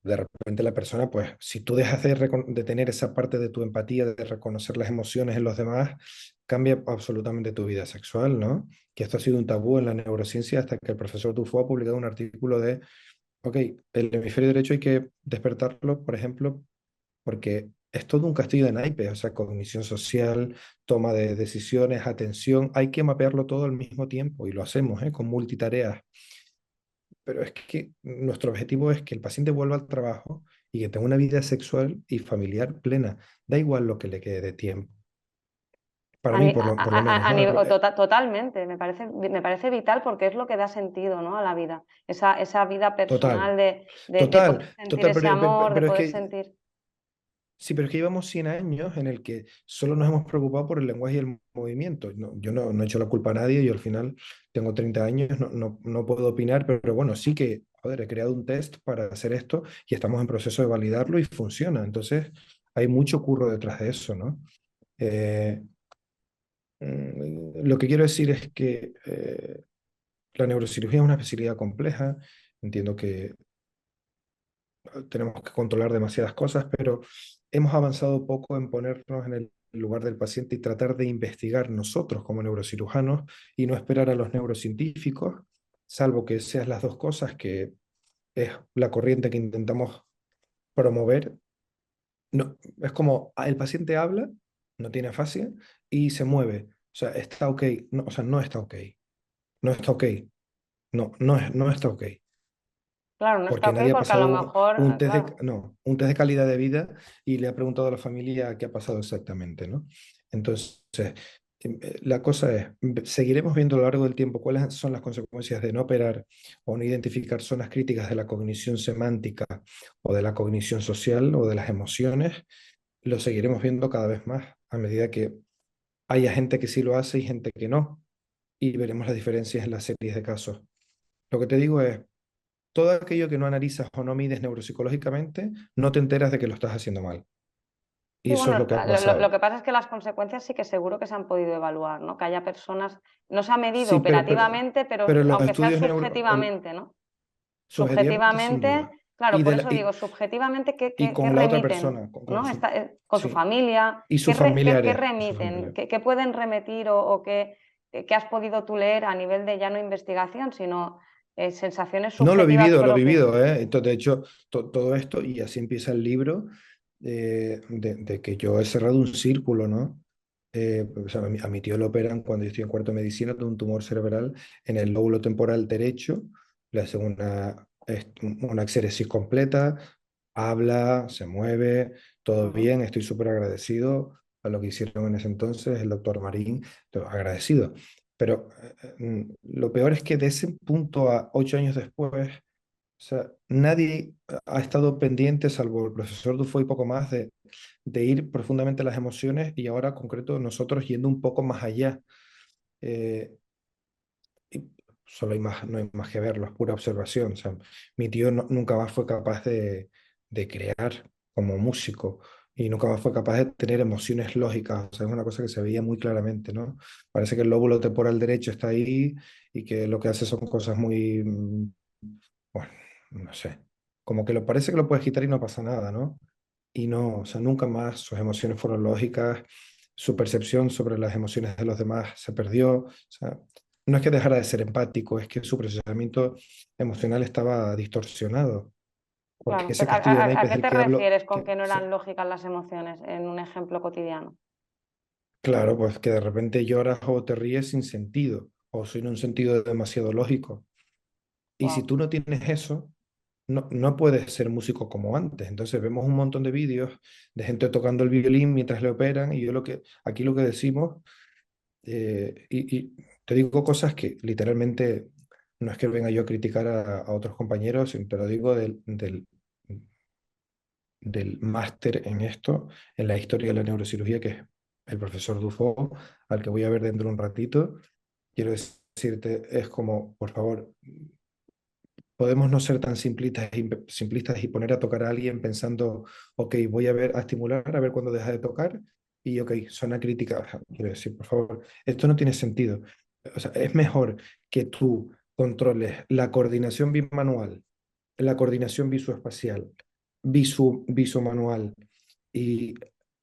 de repente la persona, pues si tú dejas de tener esa parte de tu empatía, de reconocer las emociones en los demás, cambia absolutamente tu vida sexual, ¿no? Que esto ha sido un tabú en la neurociencia hasta que el profesor Dufour ha publicado un artículo de, ok, el hemisferio derecho hay que despertarlo, por ejemplo, porque es todo un castillo de naipes, o sea, cognición social, toma de decisiones, atención, hay que mapearlo todo al mismo tiempo y lo hacemos, ¿eh? Con multitareas. Pero es que nuestro objetivo es que el paciente vuelva al trabajo y que tenga una vida sexual y familiar plena. Da igual lo que le quede de tiempo. Para mí, por lo menos, ¿no? Totalmente, me parece vital porque es lo que da sentido, ¿no? A la vida, esa vida Total, personal de total, poder sentir total, ese amor, de pero es poder que sentir... sí, pero es que llevamos 100 años en el que solo nos hemos preocupado por el lenguaje y el movimiento. Yo no he hecho la culpa a nadie, yo al final tengo 30 años, no puedo opinar, pero bueno, sí que, joder, he creado un test para hacer esto y estamos en proceso de validarlo y funciona. Entonces, hay mucho curro detrás de eso, ¿no? Eh, lo que quiero decir es que la neurocirugía es una especialidad compleja, entiendo que tenemos que controlar demasiadas cosas, pero hemos avanzado poco en ponernos en el lugar del paciente y tratar de investigar nosotros como neurocirujanos y no esperar a los neurocientíficos, salvo que sean las dos cosas, que es la corriente que intentamos promover. No, es como el paciente habla, no tiene afasia y se mueve. O sea, está ok. No, o sea, no está ok. No está ok. No está ok. Claro, no está Porque ok nadie ha porque a lo pasado mejor, un test claro. un test de calidad de vida y le ha preguntado a la familia qué ha pasado exactamente, ¿no? Entonces, la cosa es, seguiremos viendo a lo largo del tiempo cuáles son las consecuencias de no operar o no identificar zonas críticas de la cognición semántica o de la cognición social o de las emociones, lo seguiremos viendo cada vez más a medida que haya gente que sí lo hace y gente que no, y veremos las diferencias en las series de casos. Lo que te digo es, todo aquello que no analizas o no mides neuropsicológicamente, no te enteras de que lo estás haciendo mal. Y Sí, eso es bueno, lo que ha lo pasado. que pasa es que las consecuencias sí que seguro que se han podido evaluar, ¿no? Que haya personas, no se ha medido Sí, operativamente, pero pero los aunque sea estudios subjetivamente, ¿no? subjetivamente, sin Subjetivamente, duda. claro, Y, por de la- eso digo, subjetivamente, y qué con la otra remiten? persona, ¿No? Con su sí. familia, Y sus familiares. qué Y sus remiten? familiares. Qué pueden remitir o qué has podido tú leer a nivel de ya no investigación, sino sensaciones No, subjetivas lo he propias? vivido, ¿eh? Entonces, de hecho, todo esto, y así empieza el libro, de que yo he cerrado un círculo, ¿no? O sea, a mi tío lo operan cuando yo estoy en cuarto de medicina de un tumor cerebral en el lóbulo temporal derecho, le hacen una exéresis completa, habla, se mueve, todo Ujú. bien, estoy súper agradecido a lo que hicieron en ese entonces, el doctor Marín, agradecido. Pero lo peor es que de ese punto a 8 años después, o sea, nadie ha estado pendiente, salvo el profesor Dufoy y poco más, de ir profundamente a las emociones y ahora, concreto, nosotros yendo un poco más allá. Eh, y solo no hay más que verlo, es pura observación. O sea, mi tío nunca más fue capaz de crear como músico y nunca más fue capaz de tener emociones lógicas. O sea, es una cosa que se veía muy claramente, ¿no? Parece que el lóbulo temporal derecho está ahí y que lo que hace son cosas muy, bueno, no sé, como que lo parece que lo puedes quitar y no pasa nada, ¿no? Y no, o sea, nunca más sus emociones fueron lógicas, su percepción sobre las emociones de los demás se perdió, o sea, no es que dejara de ser empático, es que su procesamiento emocional estaba distorsionado, porque Claro, ese pero castillo de a naipes qué del te que hablo, refieres con que no eran lógicas las emociones en un ejemplo cotidiano? claro, pues que de repente lloras o te ríes sin sentido, o sin un sentido demasiado lógico. Y si Wow. tú no tienes eso, no puedes ser músico como antes. Entonces vemos un montón de vídeos de gente tocando el violín mientras le operan y aquí lo que decimos, y te digo cosas que literalmente no es que venga yo a criticar a otros compañeros, sino te lo digo del máster en esto, en la historia de la neurocirugía, que es el profesor Dufault, al que voy a ver dentro de un ratito. Quiero decirte, es como, por favor, podemos no ser tan simplistas y poner a tocar a alguien pensando, ok, voy a ver, a estimular, a ver cuándo deja de tocar, y ok, suena crítica. Quiero decir, por favor, esto no tiene sentido. O sea, es mejor que tú controles la coordinación bimanual, la coordinación visoespacial, visomanual y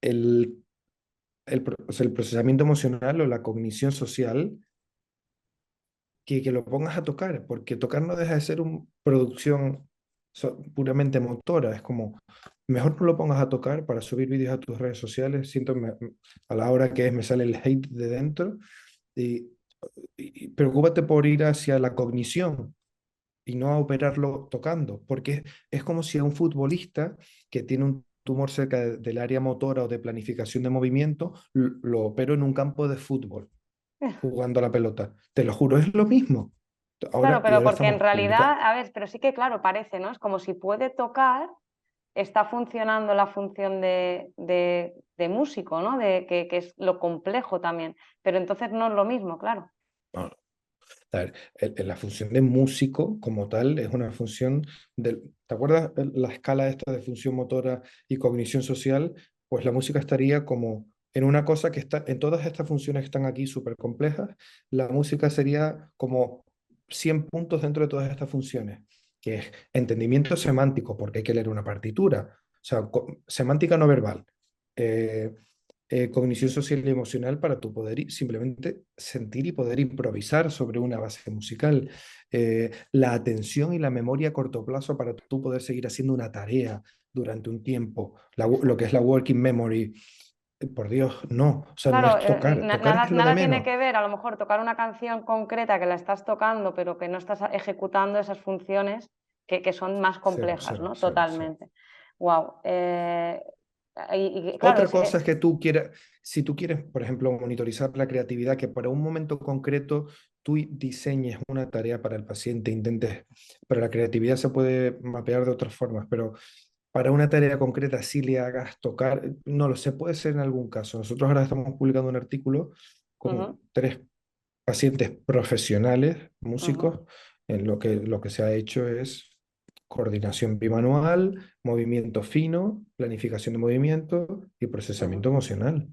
el, o sea, el procesamiento emocional o la cognición social, que lo pongas a tocar, porque tocar no deja de ser una producción puramente motora. Es como, mejor no lo pongas a tocar para subir vídeos a tus redes sociales. Siento, a la hora que es, me sale el hate de dentro. Y, y preocúpate por ir hacia la cognición y no a operarlo tocando, porque es como si a un futbolista que tiene un tumor cerca del área motora o de planificación de movimiento, lo opero en un campo de fútbol jugando a la pelota. Te lo juro, es lo mismo. Claro, Y pero ahora porque en estamos realidad, publicando. a ver, pero sí que claro, parece, ¿no? Es como si puede tocar, está funcionando la función de músico, ¿no? Que es lo complejo también, pero entonces no es lo mismo, claro. No, a ver, la función de músico como tal es una función del. ¿Te acuerdas la escala esta de función motora y cognición social? Pues la música estaría como en una cosa que está, en todas estas funciones que están aquí súper complejas, la música sería como 100 puntos dentro de todas estas funciones, que es entendimiento semántico, porque hay que leer una partitura, o sea, semántica no verbal. eh, Cognición social y emocional para tu poder simplemente sentir y poder improvisar sobre una base musical. La atención y la memoria a corto plazo para tú poder seguir haciendo una tarea durante un tiempo. Lo que es la working memory. Por Dios, no. O sea, no Claro, es tocar. Tocar nada, es lo de nada tiene menos. que ver, a lo mejor tocar una canción concreta que la estás tocando, pero que no estás ejecutando esas funciones que son más Cero, complejas, cero, ¿no? cero, cero. Totalmente. Wow. Claro, Otra cosa es que tú quieras, si tú quieres, por ejemplo, monitorizar la creatividad, que para un momento concreto tú diseñes una tarea para el paciente, intentes, pero la creatividad se puede mapear de otras formas, pero para una tarea concreta sí le hagas tocar, no lo sé, puede ser en algún caso. Nosotros ahora estamos publicando un artículo ujú, con 3 pacientes profesionales, ujú, músicos, en lo que se ha hecho es coordinación bimanual, movimiento fino, planificación de movimiento y ujú. procesamiento emocional.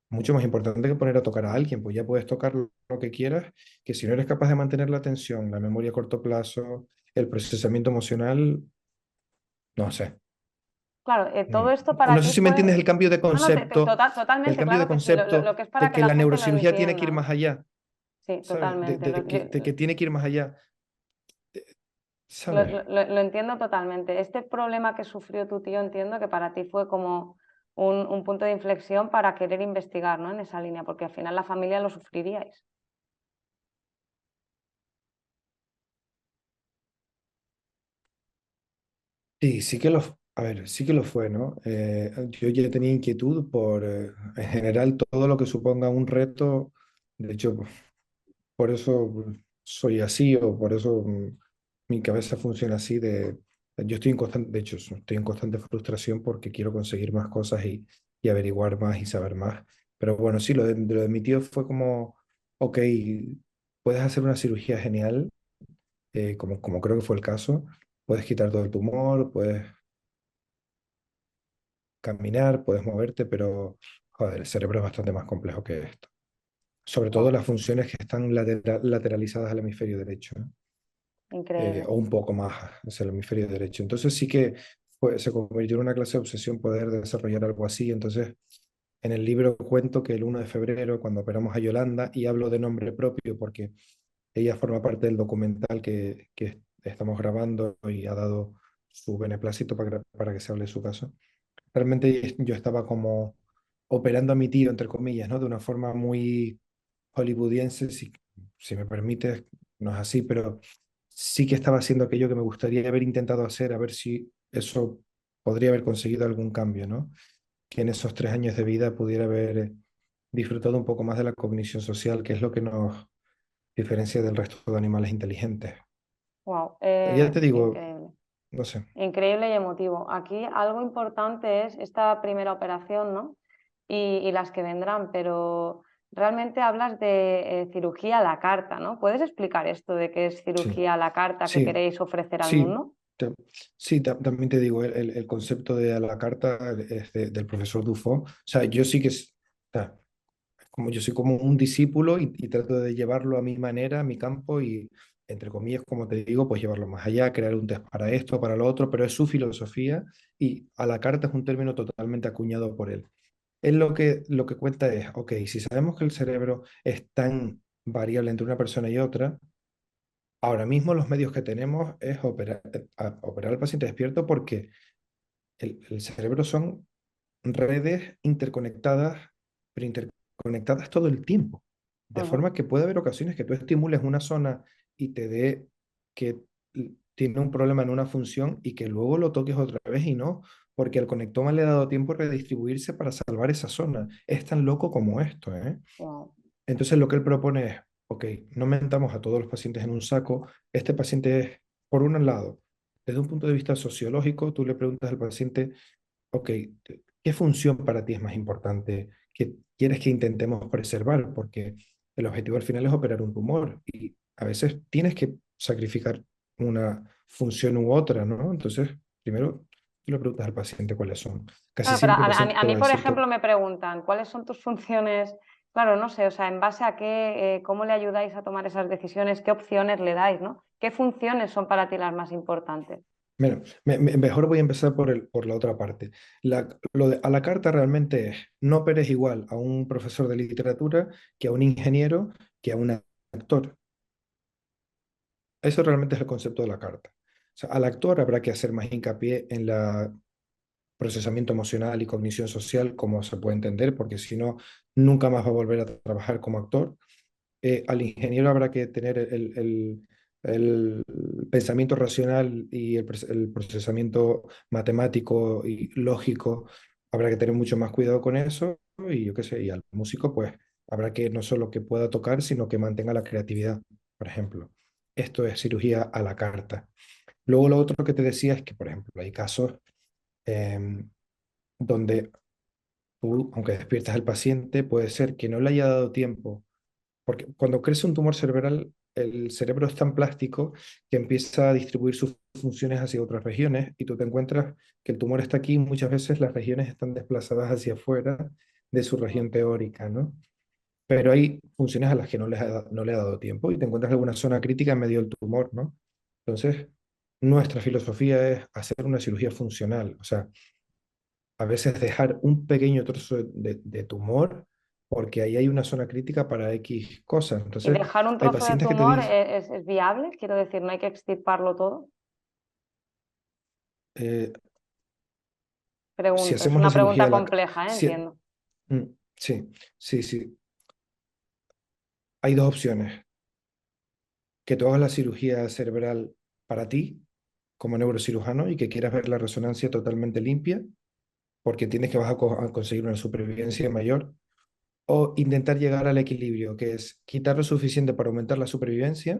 Mucho más importante que poner a tocar a alguien, pues ya puedes tocar lo que quieras, que si no eres capaz de mantener la atención, la memoria a corto plazo, el procesamiento emocional, no sé. Claro, todo esto para No sé ti si me fue. entiendes el cambio de No, no, concepto, el totalmente, cambio de claro que sí. Lo concepto que es para de que que la la gente lo neurocirugía tiene que entienda, ir ¿no? más allá, Sí, ¿sabes? totalmente. De que tiene que ir más allá, ¿sabes? Lo entiendo totalmente. Este problema que sufrió tu tío, entiendo que para ti fue como un punto de inflexión para querer investigar, ¿no? En esa línea, porque al final la familia lo sufriríais. Sí, a ver, sí que lo fue, ¿no? Yo ya tenía inquietud por, en general, todo lo que suponga un reto. De hecho, por eso soy así o por eso mi cabeza funciona así yo estoy en constante, de hecho, estoy en constante frustración porque quiero conseguir más cosas y averiguar más y saber más. Pero bueno, sí, lo de mi tío fue como, ok, puedes hacer una cirugía genial, como creo que fue el caso, puedes quitar todo el tumor, puedes caminar, puedes moverte, pero joder, el cerebro es bastante más complejo que esto. Sobre todo Wow, las funciones que están lateralizadas al hemisferio derecho, ¿no? increíble. O un poco más hacia el hemisferio derecho. Entonces sí que se convirtió en una clase de obsesión poder desarrollar algo así. Entonces en el libro cuento que el 1 de febrero, cuando operamos a Yolanda, y hablo de nombre propio porque ella forma parte del documental que estamos grabando y ha dado su beneplácito para que se hable de su caso. Realmente yo estaba como operando a mi tío, entre comillas, ¿no? De una forma muy hollywoodiense, si me permites, no es así, pero sí que estaba haciendo aquello que me gustaría haber intentado hacer, a ver si eso podría haber conseguido algún cambio, ¿no? Que en esos 3 años de vida pudiera haber disfrutado un poco más de la cognición social, que es lo que nos diferencia del resto de animales inteligentes. Wow, Ya te digo, increíble. no sé. Increíble y emotivo. Aquí algo importante es esta primera operación, ¿no? Y las que vendrán, pero realmente hablas de cirugía a la carta, ¿no? ¿Puedes explicar esto de qué es Sí, cirugía a la carta que sí, queréis ofrecer al sí, mundo? sí, también te digo, el concepto de a la carta es del profesor Dufo. O sea, yo sí que, o sea, como yo soy como un discípulo y trato de llevarlo a mi manera, a mi campo y, entre comillas, como te digo, pues llevarlo más allá, crear un test para esto, para lo otro, pero es su filosofía y a la carta es un término totalmente acuñado por él. Él lo que cuenta es, ok, si sabemos que el cerebro es tan variable entre una persona y otra, ahora mismo los medios que tenemos es operar al paciente despierto porque el cerebro son redes interconectadas, pero interconectadas todo el tiempo. De Ujú. forma que puede haber ocasiones que tú estimules una zona y te dé que tiene un problema en una función y que luego lo toques otra vez y no, porque al conectoma le ha dado tiempo a redistribuirse para salvar esa zona. Es tan loco como esto, ¿eh? Wow. Entonces lo que él propone es, ok, no metamos a todos los pacientes en un saco. Este paciente es, por un lado, desde un punto de vista sociológico, tú le preguntas al paciente, ok, ¿qué función para ti es más importante? ¿Qué quieres que intentemos preservar? Porque el objetivo al final es operar un tumor y a veces tienes que sacrificar una función u otra, ¿no? Entonces, primero tú le preguntas al paciente cuáles son. Casi Claro, pero siempre el paciente a te mí, va a por decir que, ejemplo, me preguntan, ¿cuáles son tus funciones? Claro, no sé, o sea, en base a qué, cómo le ayudáis a tomar esas decisiones, qué opciones le dais, ¿no? ¿Qué funciones son para ti las más importantes? bueno, mejor voy a empezar por la otra parte. Lo de a la carta realmente es, no operes igual a un profesor de literatura que a un ingeniero que a un actor. Eso realmente es el concepto de la carta. O sea, al actor habrá que hacer más hincapié en la procesamiento emocional y cognición social, como se puede entender, porque si no, nunca más va a volver a trabajar como actor. Al ingeniero habrá que tener el pensamiento racional y el procesamiento matemático y lógico, habrá que tener mucho más cuidado con eso. Y yo qué sé, y al músico, pues habrá que no solo que pueda tocar, sino que mantenga la creatividad, por ejemplo. Esto es cirugía a la carta. Luego lo otro que te decía es que, por ejemplo, hay casos em, donde tú, aunque despiertas al paciente, puede ser que no le haya dado tiempo, porque cuando crece un tumor cerebral, el cerebro es tan plástico que empieza a distribuir sus funciones hacia otras regiones y tú te encuentras que el tumor está aquí y muchas veces las regiones están desplazadas hacia afuera de su región teórica, ¿no? Pero hay funciones a las que no le ha dado tiempo y te encuentras alguna zona crítica en medio del tumor, ¿no? Entonces, nuestra filosofía es hacer una cirugía funcional, o sea, a veces dejar un pequeño trozo de tumor porque ahí hay una zona crítica para X cosas. ¿Y Entonces, dejar un hay trozo de pacientes que te tumor dicen, es viable? Quiero decir, no hay que extirparlo todo. eh, si Pregunto, es hacemos la una cirugía, pregunta compleja, ¿eh? si- Entiendo. mm, sí, sí, sí, hay dos opciones. Que tú hagas la cirugía cerebral para ti, como neurocirujano, y que quieras ver la resonancia totalmente limpia, porque entiendes que vas a conseguir una supervivencia mayor, o intentar llegar al equilibrio, que es quitar lo suficiente para aumentar la supervivencia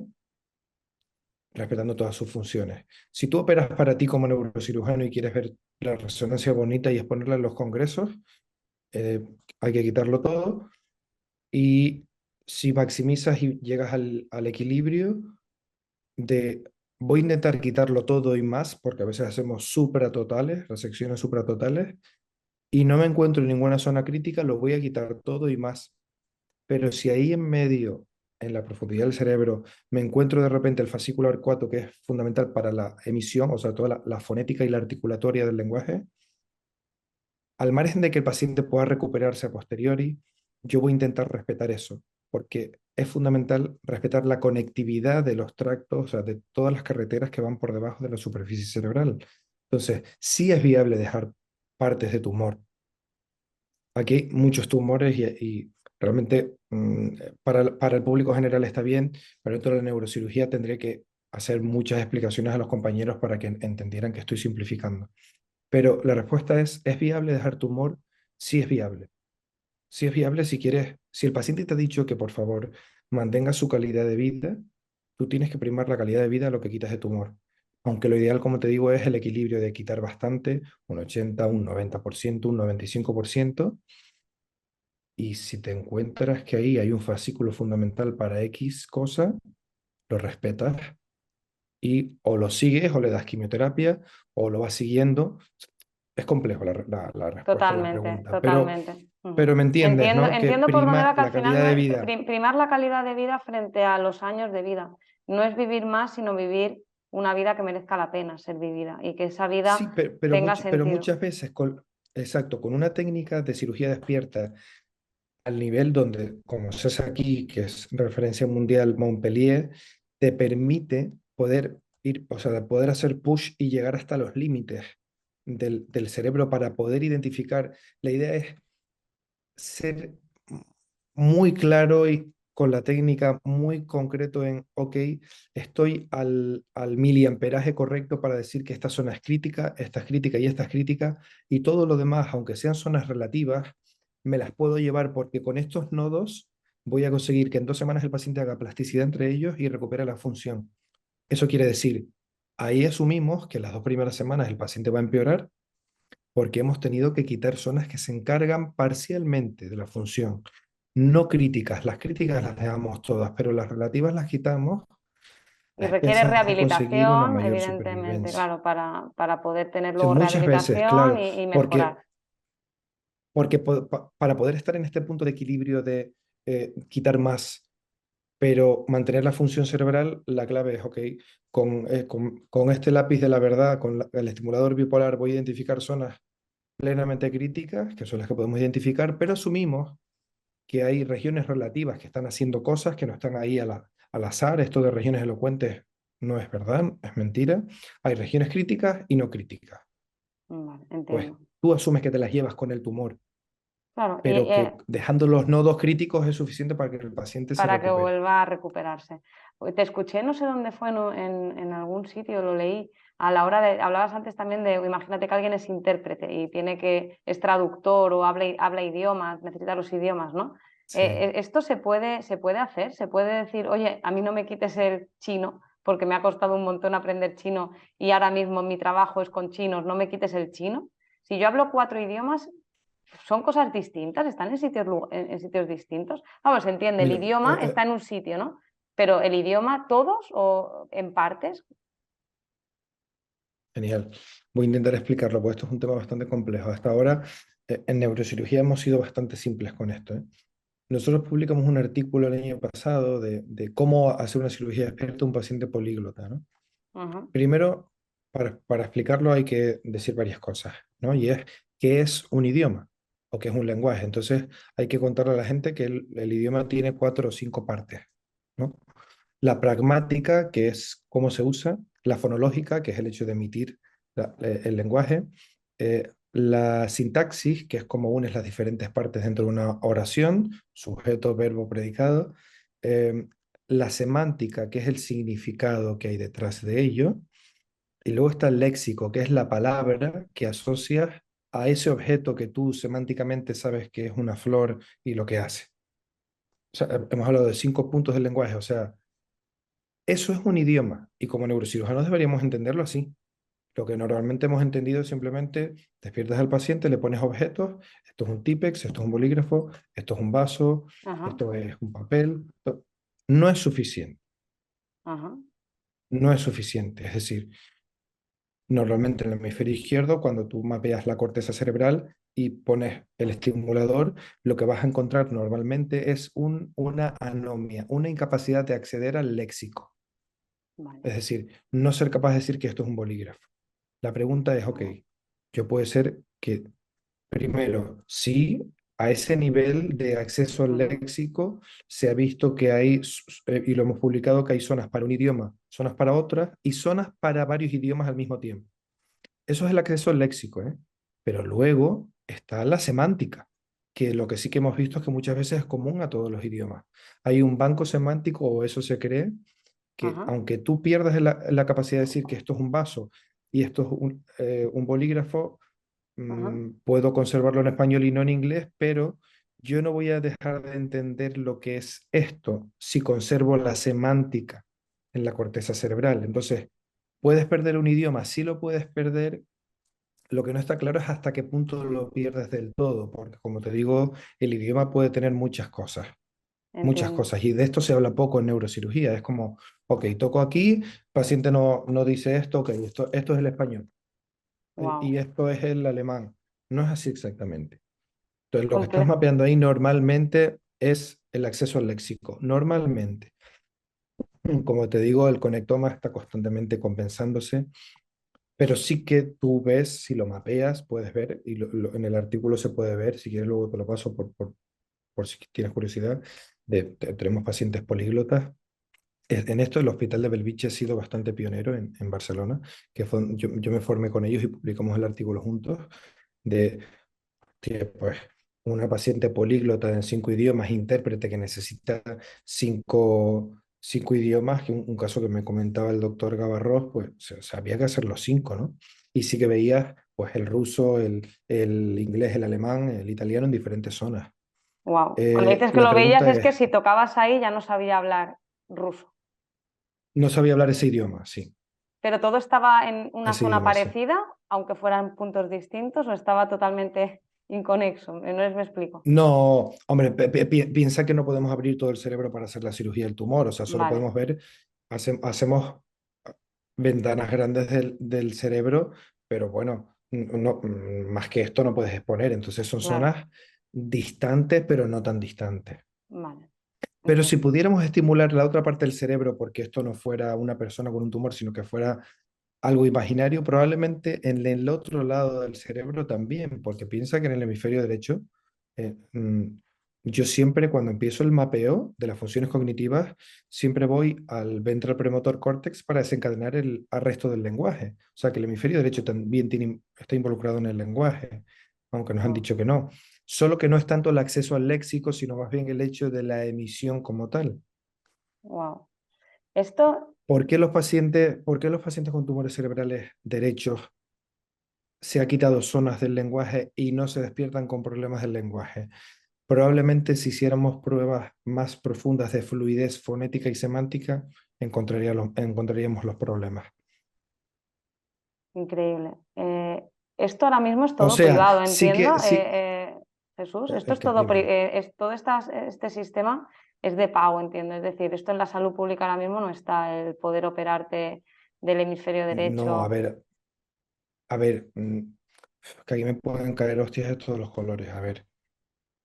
respetando todas sus funciones. Si tú operas para ti como neurocirujano y quieres ver la resonancia bonita y exponerla en los congresos, eh, hay que quitarlo todo. Y si maximizas y llegas al equilibrio de voy a intentar quitarlo todo y más, porque a veces hacemos supratotales, resecciones supratotales, y no me encuentro en ninguna zona crítica, lo voy a quitar todo y más. Pero si ahí en medio, en la profundidad del cerebro, me encuentro de repente el fascículo arcuato, que es fundamental para la emisión, o sea, toda la fonética y la articulatoria del lenguaje, al margen de que el paciente pueda recuperarse a posteriori, yo voy a intentar respetar eso, porque es fundamental respetar la conectividad de los tractos, o sea, de todas las carreteras que van por debajo de la superficie cerebral. Entonces, sí es viable dejar partes de tumor. Aquí hay muchos tumores y realmente para el público general está bien, pero dentro de la neurocirugía tendría que hacer muchas explicaciones a los compañeros para que entendieran que estoy simplificando. Pero la respuesta ¿es viable dejar tumor? Sí es viable. Sí es viable si quieres, si el paciente te ha dicho que por favor mantenga su calidad de vida, tú tienes que primar la calidad de vida a lo que quitas de tumor. Aunque lo ideal, como te digo, es el equilibrio de quitar bastante, un 80, un 90%, un 95%, y si te encuentras que ahí hay un fascículo fundamental para X cosa, lo respetas y o lo sigues o le das quimioterapia o lo vas siguiendo. Es complejo la respuesta a la Totalmente, pregunta, totalmente. pero Ujú. me entiendes, Entiendo, ¿no? Que entiendo por dónde prima va, que al la final calidad no de es vida. primar la calidad de vida frente a los años de vida. No es vivir más, sino vivir una vida que merezca la pena ser vivida y que esa Sí, vida tenga pero sentido. muchas veces, exacto, con una técnica de cirugía despierta al nivel donde, como se hace aquí, que es referencia mundial Montpellier, te permite poder ir, o sea, poder hacer push y llegar hasta los límites del cerebro para poder identificar. La idea es ser muy claro y con la técnica muy concreto en, ok, estoy al miliamperaje correcto para decir que esta zona es crítica y esta es crítica, y todo lo demás, aunque sean zonas relativas, me las puedo llevar porque con estos nodos voy a conseguir que en 2 semanas el paciente haga plasticidad entre ellos y recupere la función. Eso quiere decir, ahí asumimos que las 2 primeras semanas el paciente va a empeorar porque hemos tenido que quitar zonas que se encargan parcialmente de la función, no críticas. Las críticas las dejamos todas, pero las relativas las quitamos Y a requiere expensas de conseguir una rehabilitación, mayor evidentemente, supervivencia. claro, para poder tener Sí, luego muchas veces, rehabilitación claro, y porque, mejorar. para poder estar en este punto de equilibrio de quitar más, pero mantener la función cerebral, la clave es, ok, con este lápiz de la verdad, con el estimulador bipolar, voy a identificar zonas plenamente críticas, que son las que podemos identificar, pero asumimos que hay regiones relativas que están haciendo cosas que no están ahí al azar. Esto de regiones elocuentes no es verdad, es mentira. Hay regiones críticas y no críticas. Vale, Pues entiendo. tú asumes que te las llevas con el tumor, Claro, y pero que dejando los nodos críticos es suficiente para que el paciente se para que recupere. vuelva a recuperarse. Te escuché, no sé dónde fue, en algún sitio lo leí, a la hora de, hablabas antes también de, imagínate que alguien es intérprete y tiene que, es traductor o habla idiomas, necesita los idiomas, ¿no? Sí. Esto se puede hacer, se puede decir, oye, a mí no me quites el chino porque me ha costado un montón aprender chino y ahora mismo mi trabajo es con chinos, no me quites el chino. Si yo hablo 4 idiomas, son cosas distintas, están en sitios, en sitios distintos. Vamos, se entiende, el Mira, idioma está en un sitio, ¿no? Pero el idioma, todos o en partes. genial. Voy a intentar explicarlo, porque esto es un tema bastante complejo. Hasta ahora, en neurocirugía hemos sido bastante simples con esto, ¿eh? Nosotros publicamos un artículo el año pasado de cómo hacer una cirugía experta a un paciente políglota, ¿no? Ujú, Primero, para explicarlo hay que decir varias cosas, ¿no? Y es, ¿qué es un idioma? ¿O qué es un lenguaje? Entonces, hay que contarle a la gente que el idioma tiene 4 o 5 partes, ¿no? La pragmática, que es cómo se usa, la fonológica, que es el hecho de emitir el lenguaje, la sintaxis, que es cómo unes las diferentes partes dentro de una oración, sujeto, verbo, predicado, eh, la semántica, que es el significado que hay detrás de ello, y luego está el léxico, que es la palabra que asocias a ese objeto que tú semánticamente sabes que es una flor y lo que hace. O sea, hemos hablado de 5 puntos del lenguaje, o sea, eso es un idioma y como neurocirujanos deberíamos entenderlo así. Lo que normalmente hemos entendido es simplemente despiertas al paciente, le pones objetos, esto es un típex, esto es un bolígrafo, esto es un vaso, ajá, esto es un papel. No es suficiente, ajá, no es suficiente. Es decir, normalmente en el hemisferio izquierdo, cuando tú mapeas la corteza cerebral y pones el estimulador, lo que vas a encontrar normalmente es una anomia, una incapacidad de acceder al léxico. vale. Es decir, no ser capaz de decir que esto es un bolígrafo. La pregunta es, ok, Ajá, yo puede ser que primero, sí, a ese nivel de acceso al ajá, léxico se ha visto que hay, y lo hemos publicado, que hay zonas para un idioma, zonas para otras y zonas para varios idiomas al mismo tiempo. Eso es el acceso al léxico, ¿eh? Pero luego está la semántica, que lo que sí que hemos visto es que muchas veces es común a todos los idiomas. Hay un banco semántico, o eso se cree, que ajá, aunque tú pierdas la capacidad de decir que esto es un vaso y esto es un bolígrafo, ajá, puedo conservarlo en español y no en inglés, pero yo no voy a dejar de entender lo que es esto si conservo la semántica en la corteza cerebral. Entonces, ¿puedes perder un idioma? Sí lo puedes perder Lo que no está claro es hasta qué punto lo pierdes del todo, porque como te digo, el idioma puede tener muchas Entiendo. cosas, y de esto se habla poco en neurocirugía. Es como, ok, toco aquí, paciente no dice esto, ok, esto es el español y Wow. esto es el alemán. No es así exactamente. Entonces, lo que estás Complejo. mapeando ahí normalmente es el acceso al léxico, normalmente. Como te digo, el conectoma está constantemente compensándose, pero sí que tú ves, si lo mapeas, puedes ver, y en el artículo se puede ver, si quieres luego te lo paso por si tienes curiosidad, tenemos pacientes políglotas. En esto el Hospital de Belvich ha sido bastante pionero en Barcelona, yo me formé con ellos y publicamos el artículo juntos, de pues, una paciente políglota en 5 idiomas, intérprete que necesita cinco idiomas, que un caso que me comentaba el doctor Gavarrós, pues había que hacer los 5, ¿no? Y sí que veías pues el ruso, el inglés, el alemán, el italiano en diferentes zonas. Wow. Cuando dices que La lo veías pregunta es que es, si tocabas ahí ya no sabía hablar ruso. no sabía hablar ese idioma, sí, Pero todo estaba en una ese zona idioma sí. parecida, aunque fueran puntos distintos, o estaba totalmente inconexo. No les me explico. No, hombre, piensa que no podemos abrir todo el cerebro para hacer la cirugía del tumor, o sea, solo Vale, podemos ver, hacemos ventanas grandes del cerebro, pero bueno, más que esto no puedes exponer, entonces son claro. zonas distantes, pero no tan distantes. Vale, Pero si entiendo. pudiéramos estimular la otra parte del cerebro, porque esto no fuera una persona con un tumor, sino que fuera algo imaginario, probablemente en el otro lado del cerebro también, porque piensa que en el hemisferio derecho, eh, mm, yo siempre cuando empiezo el mapeo de las funciones cognitivas, siempre voy al ventral premotor córtex para desencadenar el arresto del lenguaje. O sea que el hemisferio derecho también está involucrado en el lenguaje, aunque nos han dicho que no. Solo que no es tanto el acceso al léxico, sino más bien el hecho de la emisión como tal. Wow. Esto, ¿Por qué los pacientes con tumores cerebrales derechos se ha quitado zonas del lenguaje y no se despiertan con problemas del lenguaje? Probablemente si hiciéramos pruebas más profundas de fluidez fonética y semántica, encontraríamos los problemas. increíble. Esto ahora mismo es O todo sea, privado, sí entiendo. que, sí, Jesús, esto el es que, todo, dime, dime. todo este sistema es de pago, entiendo. Es decir, esto en la salud pública ahora mismo no está el poder operarte del hemisferio No, derecho. a ver, que aquí me pueden caer hostias de todos los colores. A ver,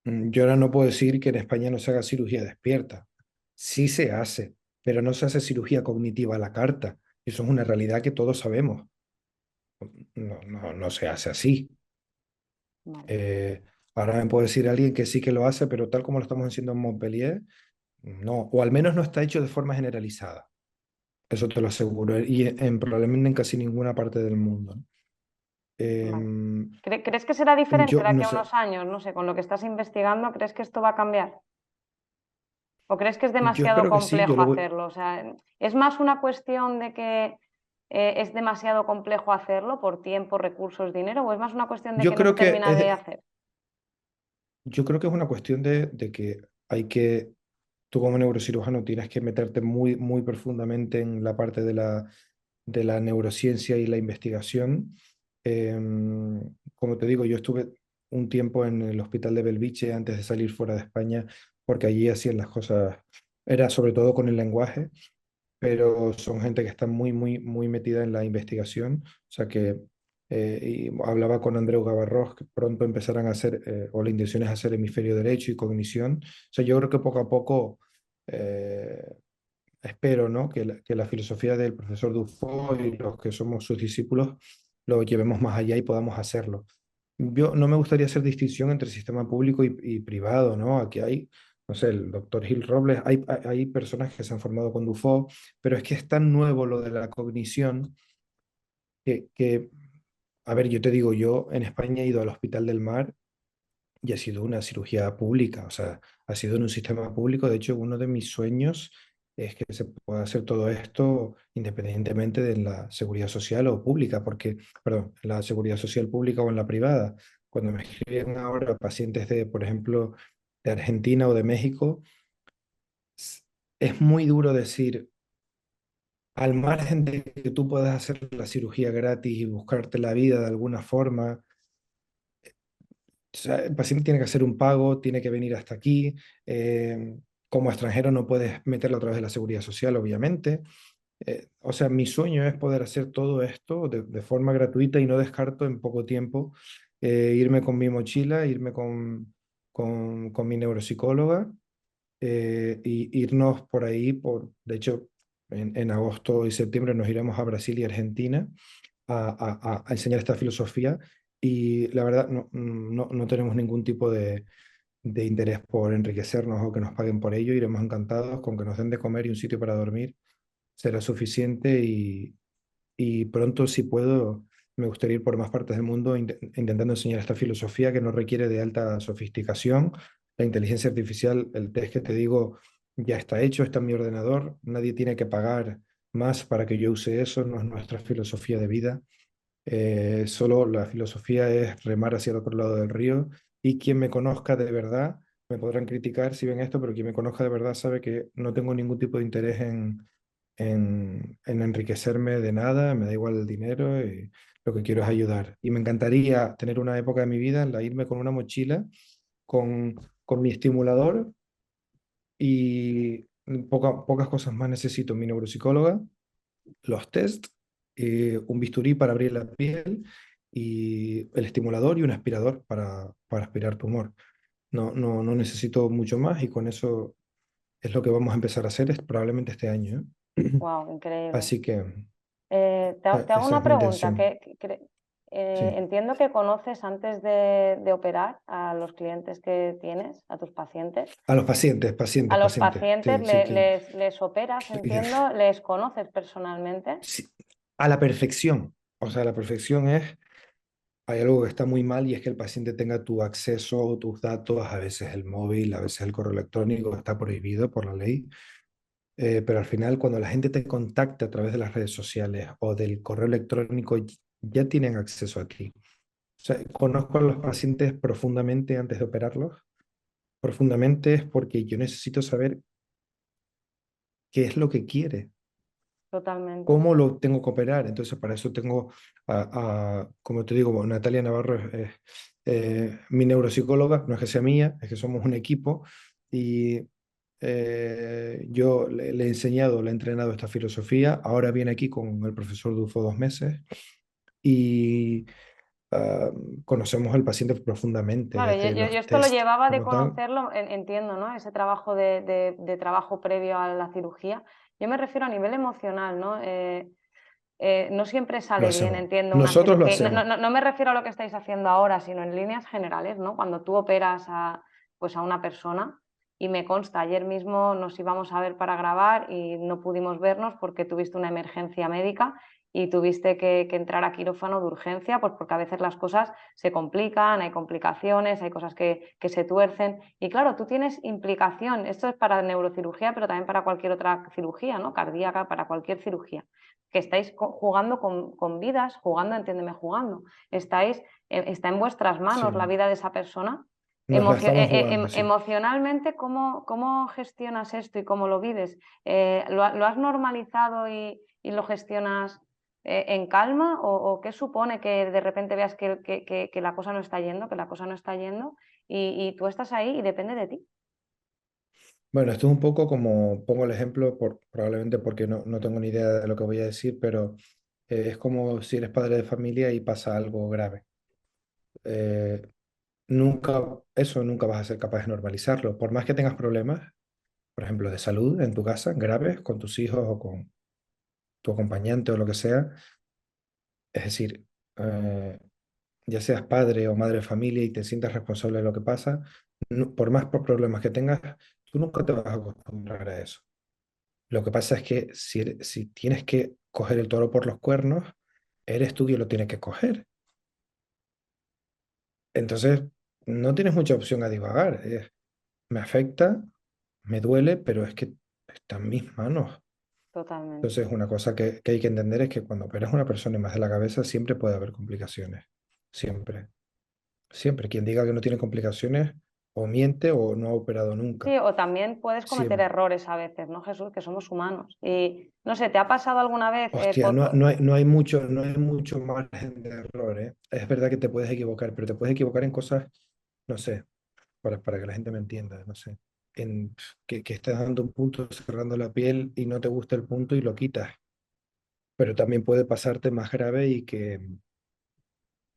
yo ahora no puedo decir que en España no se haga cirugía despierta. Sí se hace, pero no se hace cirugía cognitiva a la carta. Eso es una realidad que todos sabemos. No se hace así. Vale, Eh, Ahora me puede decir alguien que sí que lo hace, pero tal como lo estamos haciendo en Montpellier, no, o al menos no está hecho de forma generalizada. Eso te lo aseguro. Y probablemente en casi ninguna parte del mundo, ¿no? vale. Em, ¿Crees que será diferente yo de aquí no a sé, unos años? No sé, con lo que estás investigando, ¿crees que esto va a cambiar? ¿O crees que es yo demasiado espero que sí, yo complejo lo voy, hacerlo? O sea, ¿es más una cuestión de que es demasiado complejo hacerlo por tiempo, recursos, dinero? ¿O es más una cuestión de yo que no se creo que termina de hacer? yo creo que es una cuestión de que tú como neurocirujano tienes que meterte muy, muy profundamente en la parte de la neurociencia y la investigación. Como te digo, yo estuve un tiempo en el hospital de Belviche antes de salir fuera de España, porque allí hacían las cosas, era sobre todo con el lenguaje, pero son gente que está muy, muy, muy metida en la investigación. O sea que y hablaba con Andreu Gavarrós que pronto empezarán a hacer, o la intención es hacer hemisferio derecho y cognición. O sea, yo creo que poco a poco eh, espero, ¿no? Que la filosofía del profesor Dufault y los que somos sus discípulos lo llevemos más allá y podamos hacerlo. Yo no me gustaría hacer distinción entre sistema público y privado, ¿no? Aquí hay, no sé, el doctor Gil Robles, hay personas que se han formado con Dufault, pero es que es tan nuevo lo de la cognición que, a ver, yo te digo, yo en España he ido al Hospital del Mar y ha sido una cirugía pública, o sea, ha sido en un sistema público. De hecho, uno de mis sueños es que se pueda hacer todo esto independientemente de la seguridad social o pública, porque, perdón, en la seguridad social pública o en la privada. Cuando me escriben ahora pacientes de, por ejemplo, de Argentina o de México, es muy duro decir, al margen de que tú puedas hacer la cirugía gratis y buscarte la vida de alguna forma, o sea, el paciente tiene que hacer un pago, tiene que venir hasta aquí. Como extranjero no puedes meterlo a través de la seguridad social, obviamente. O sea, mi sueño es poder hacer todo esto de forma gratuita y no descarto en poco tiempo irme con mi mochila, irme con mi neuropsicóloga y irnos por ahí. De hecho, en agosto y septiembre nos iremos a Brasil y Argentina a enseñar esta filosofía y la verdad no tenemos ningún tipo de interés por enriquecernos o que nos paguen por ello. Iremos encantados con que nos den de comer y un sitio para dormir. Será suficiente y pronto, si puedo, me gustaría ir por más partes del mundo intentando enseñar esta filosofía que no requiere de alta sofisticación. La inteligencia artificial, el test que te digo, ya está hecho, está en mi ordenador, nadie tiene que pagar más para que yo use eso, no es nuestra filosofía de vida. Solo la filosofía es remar hacia el otro lado del río y quien me conozca de verdad, me podrán criticar si ven esto, pero quien me conozca de verdad sabe que no tengo ningún tipo de interés en enriquecerme de nada, me da igual el dinero y lo que quiero es ayudar. Y me encantaría tener una época de mi vida en la irme con una mochila, con mi estimulador y pocas cosas más necesito. Mi neuropsicóloga, los test, un bisturí para abrir la piel y el estimulador y un aspirador para aspirar tumor. No necesito mucho más y con eso es lo que vamos a empezar a hacer es, probablemente este año, ¿eh? Wow, increíble. Así que Te hago esa una es mi pregunta. intención. Sí. Entiendo que conoces antes de operar a los clientes que tienes, a tus pacientes. A los pacientes, A pacientes, los pacientes. pacientes Sí, sí, les operas, que- entiendo, les conoces personalmente. sí, a la perfección. O sea, la perfección es, hay algo que está muy mal y es que el paciente tenga tu acceso, tus datos, a veces el móvil, a veces el correo electrónico, está prohibido por la ley. Pero al final, cuando la gente te contacta a través de las redes sociales o del correo electrónico, ya tienen acceso a ti. O sea, conozco a los pacientes profundamente antes de operarlos. Profundamente es porque yo necesito saber qué es lo que quiere, Totalmente. cómo lo tengo que operar. Entonces, para eso tengo como te digo, Natalia Navarro es mi neuropsicóloga, no es que sea mía, es que somos un equipo y yo le he enseñado, le he entrenado esta filosofía. Ahora viene aquí con el profesor Dufo 2 meses y ah, conocemos al paciente profundamente, Claro, desde yo los esto lo test llevaba de como tal. conocerlo, entiendo, ¿no? Ese trabajo de trabajo previo a la cirugía. Yo me refiero a nivel emocional, ¿no? No siempre Lo sale bien, hacemos. entiendo, una Nosotros lo cirugía. No, hacemos. no me refiero a lo que estáis haciendo ahora, sino en líneas generales, ¿no? Cuando tú operas pues a una persona, y me consta, ayer mismo nos íbamos a ver para grabar y no pudimos vernos porque tuviste una emergencia médica y tuviste que entrar a quirófano de urgencia, pues porque a veces las cosas se complican, hay complicaciones, hay cosas que se tuercen. Y claro, tú tienes implicación, esto es para neurocirugía, pero también para cualquier otra cirugía, ¿no? Cardíaca, para cualquier cirugía que estáis jugando con vidas, jugando, entiéndeme, jugando. Estáis, está en vuestras manos la Sí. vida de esa persona. Nos la estamos jugando, sí. Emocionalmente, ¿cómo gestionas esto y cómo lo vives? ¿Lo has normalizado y lo gestionas en calma? ¿O qué supone que de repente veas que la cosa no está yendo, que la cosa no está yendo y tú estás ahí y depende de ti? Bueno, esto es un poco como, pongo el ejemplo, probablemente porque no tengo ni idea de lo que voy a decir, pero es como si eres padre de familia y pasa algo grave. Eh, nunca vas a ser capaz de normalizarlo. Por más que tengas problemas, por ejemplo, de salud en tu casa, graves, con tus hijos o con tu acompañante o lo que sea, es decir, eh, ya seas padre o madre de familia y te sientas responsable de lo que pasa, por más problemas que tengas, tú nunca te vas a acostumbrar a eso. Lo que pasa es que si tienes que coger el toro por los cuernos, eres tú quien lo tiene que coger. Entonces, no tienes mucha opción a divagar. Me afecta, me duele, pero es que está en mis manos. Totalmente. Entonces, una cosa que hay que entender es que cuando operas a una persona y más de la cabeza, siempre puede haber complicaciones. Siempre. Siempre. Quien diga que no tiene complicaciones o miente o no ha operado Sí, nunca. o también puedes cometer Siempre. errores a veces, ¿no, Jesús? Que somos humanos. Y no sé, ¿te ha pasado alguna vez? Hostia, no hay mucho margen de error, ¿eh? Es verdad que te puedes equivocar, pero te puedes equivocar en cosas, no sé, para que la gente me entienda, no sé. Que estés dando un punto, cerrando la piel y no te gusta el punto y lo quitas. Pero también puede pasarte más grave y que, no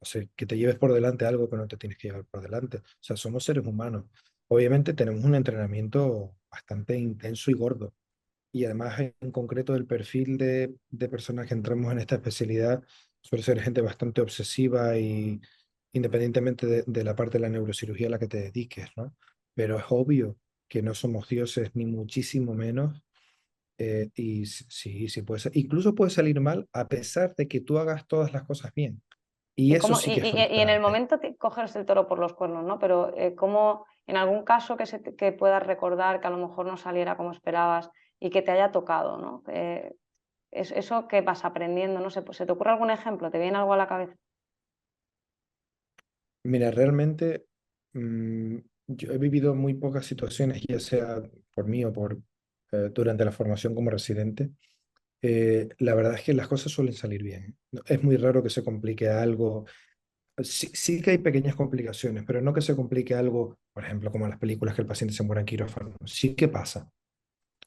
sé, que te lleves por delante algo que no te tienes que llevar por delante. O sea, somos seres humanos. Obviamente tenemos un entrenamiento bastante intenso y gordo. Y además, en concreto, el perfil de personas que entramos en esta especialidad suele ser gente bastante obsesiva y independientemente de la parte de la neurocirugía a la que te dediques, ¿no? Pero es obvio que no somos dioses, ni muchísimo menos. Y sí, sí puede ser. Incluso puede salir mal a pesar de que tú hagas todas las cosas bien. Y ¿Y, eso cómo, sí que es y en el frustrante. momento coges el toro por los cuernos, ¿no? Pero ¿cómo, en algún caso que puedas recordar que a lo mejor no saliera como esperabas y que te haya tocado, ¿no? Eso que vas aprendiendo, no sé, pues, ¿se te ocurre algún ejemplo? ¿Te viene algo a la cabeza? Mira, realmente mm, yo he vivido muy pocas situaciones, ya sea por mí o durante la formación como residente. La verdad es que las cosas suelen salir bien. No, es muy raro que se complique algo. Sí, sí que hay pequeñas complicaciones, pero no que se complique algo, por ejemplo, como en las películas que el paciente se muera en quirófano. Sí que pasa.